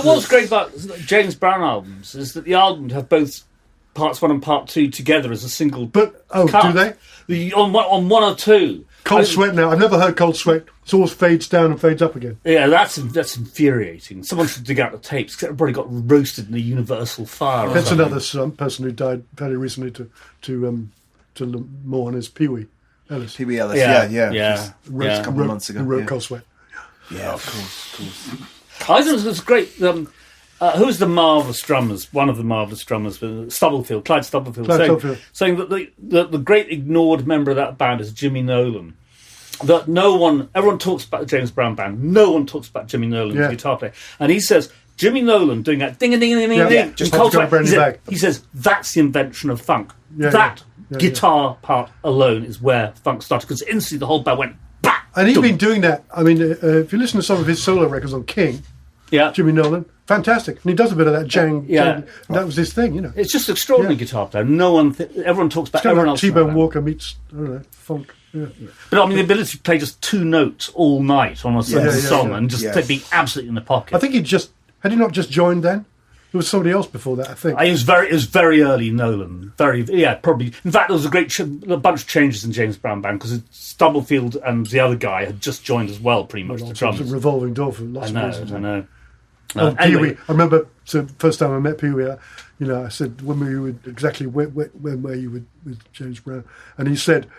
What's great about James Brown albums is that the albums have both parts 1 and part 2 together as a single. But cut. do they? On 1 or 2. Cold Sweat now. I've never heard Cold Sweat. It always fades down and fades up again. Yeah, that's infuriating. Someone should dig out the tapes, because everybody got roasted in the universal fire. That's another person who died fairly recently to mourn is Pee Wee Ellis. Pee Wee Ellis, yeah. A couple of months ago. Who wrote Cold Sweat. Yeah, of course. I think it was great. Who's the marvellous drummers? One of the marvellous drummers, Stubblefield, Clyde Stubblefield, saying that the great ignored member of that band is Jimmy Nolan. That everyone talks about the James Brown band. No one talks about Jimmy Nolan, the guitar player. And he says, Jimmy Nolan doing that ding-a-ding-a-ding-a-ding. Just He says, that's the invention of funk. Guitar part alone is where funk started, because instantly the whole band went, bah! And he's been doing that. I mean, if you listen to some of his solo records on King, Jimmy Nolan, fantastic. And he does a bit of that jang. That was his thing, It's just extraordinary guitar player. Everyone talks about everyone else. T-Bone Walker meets, funk. Yeah. But I mean, the ability to play just 2 notes all night on a single song and just be absolutely in the pocket. I think had he not just joined then? There was somebody else before that, I think. It was very early Nolan. Probably. In fact, there was a bunch of changes in James Brown band, because Stubblefield and the other guy had just joined as well, pretty much. It was a revolving door for lots of reasons. I know. Pee Wee. I remember the first time I met Pee Wee, I said, when were you exactly, when were you with James Brown? And he said,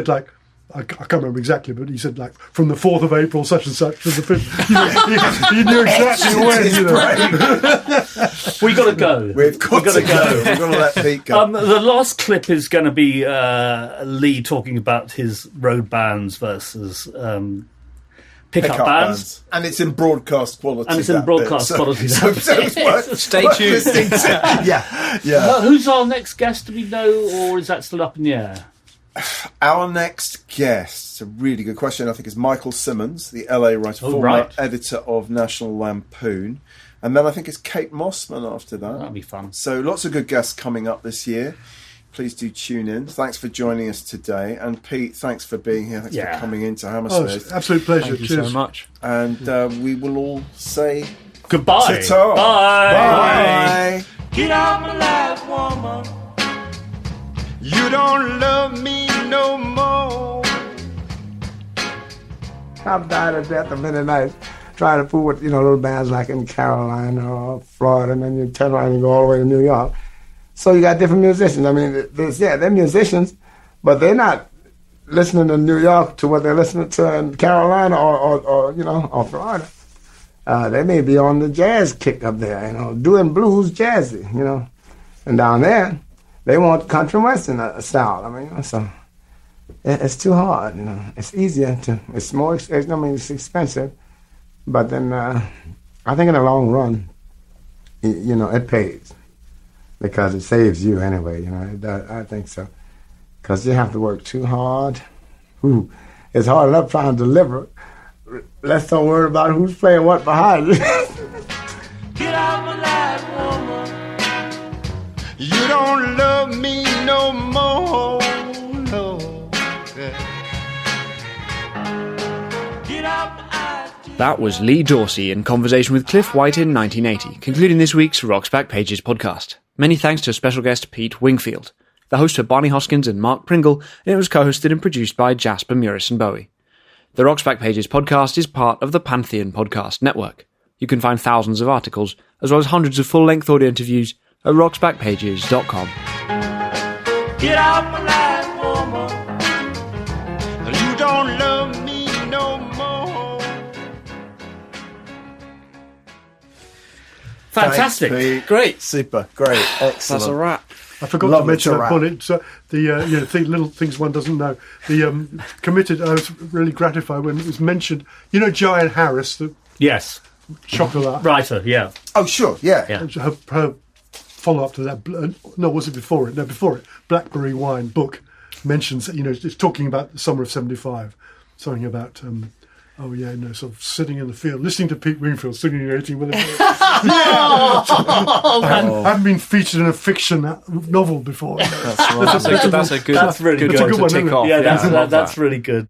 like, I can't remember exactly, but he said, like, from the 4th of April, such and such, to the 5th. He knew exactly when, We got to go. We've got to go. We've got to let Pete go. The last clip is going to be Lee talking about his road bands versus pickup bands. And it's in broadcast quality. Stay tuned. Yeah. Who's our next guest? Do we know, or is that still up in the air? Our next guest, a really good question, I think, is Michael Simmons, the LA writer, former editor of National Lampoon. And then I think it's Kate Mossman after that. That'll be fun. So lots of good guests coming up this year. Please do tune in. Thanks for joining us today. And Pete, thanks for being here. Thanks for coming into Hammersmith. It's an absolute pleasure. Thank you so much. And we will all say goodbye. Ta-ta. Bye. Bye. Get out my life, woman. You don't love me no more. I've died of death of many nights trying to fool with, little bands like in Carolina or Florida, and then you turn around and go all the way to New York. So you got different musicians. I mean, they're musicians, but they're not listening to New York to what they're listening to in Carolina or Florida. They may be on the jazz kick up there, doing blues jazzy, And down there, they want country western style. I mean, so it's too hard, It's easier it's more, it's expensive, but then I think in the long run, it pays. Because it saves you anyway, I think so. Because you have to work too hard. It's hard enough trying to deliver. Let's don't worry about who's playing what behind you. Get out my life, woman. You don't love me no more. No. Get out my eyes. That was Lee Dorsey in conversation with Cliff White in 1980, concluding this week's Rock's Back Pages podcast. Many thanks to special guest Pete Wingfield. The hosts were Barney Hoskins and Mark Pringle, and it was co-hosted and produced by Jasper, Muriss and Bowie. The Rock's Back Pages podcast is part of the Pantheon Podcast Network. You can find thousands of articles, as well as hundreds of full-length audio interviews at rocksbackpages.com. Get out my life, woman. You don't love me no more. Fantastic. Thanks, great. Super. Great. Excellent. That's a wrap. I forgot to mention that bonnet. So little things one doesn't know. The committed. I was really gratified when it was mentioned. Joanne Harris, the chocolate writer. Yeah. Oh, sure. Yeah. Her follow up to that. No, was it before it? No, before it. Blackberry Wine book mentions. It's talking about the summer of '75. Something about. Sort of sitting in the field, listening to Pete Wingfield singing 18 with him. I haven't been featured in a fiction novel before. That's really good one to tick off. Yeah, that's really good.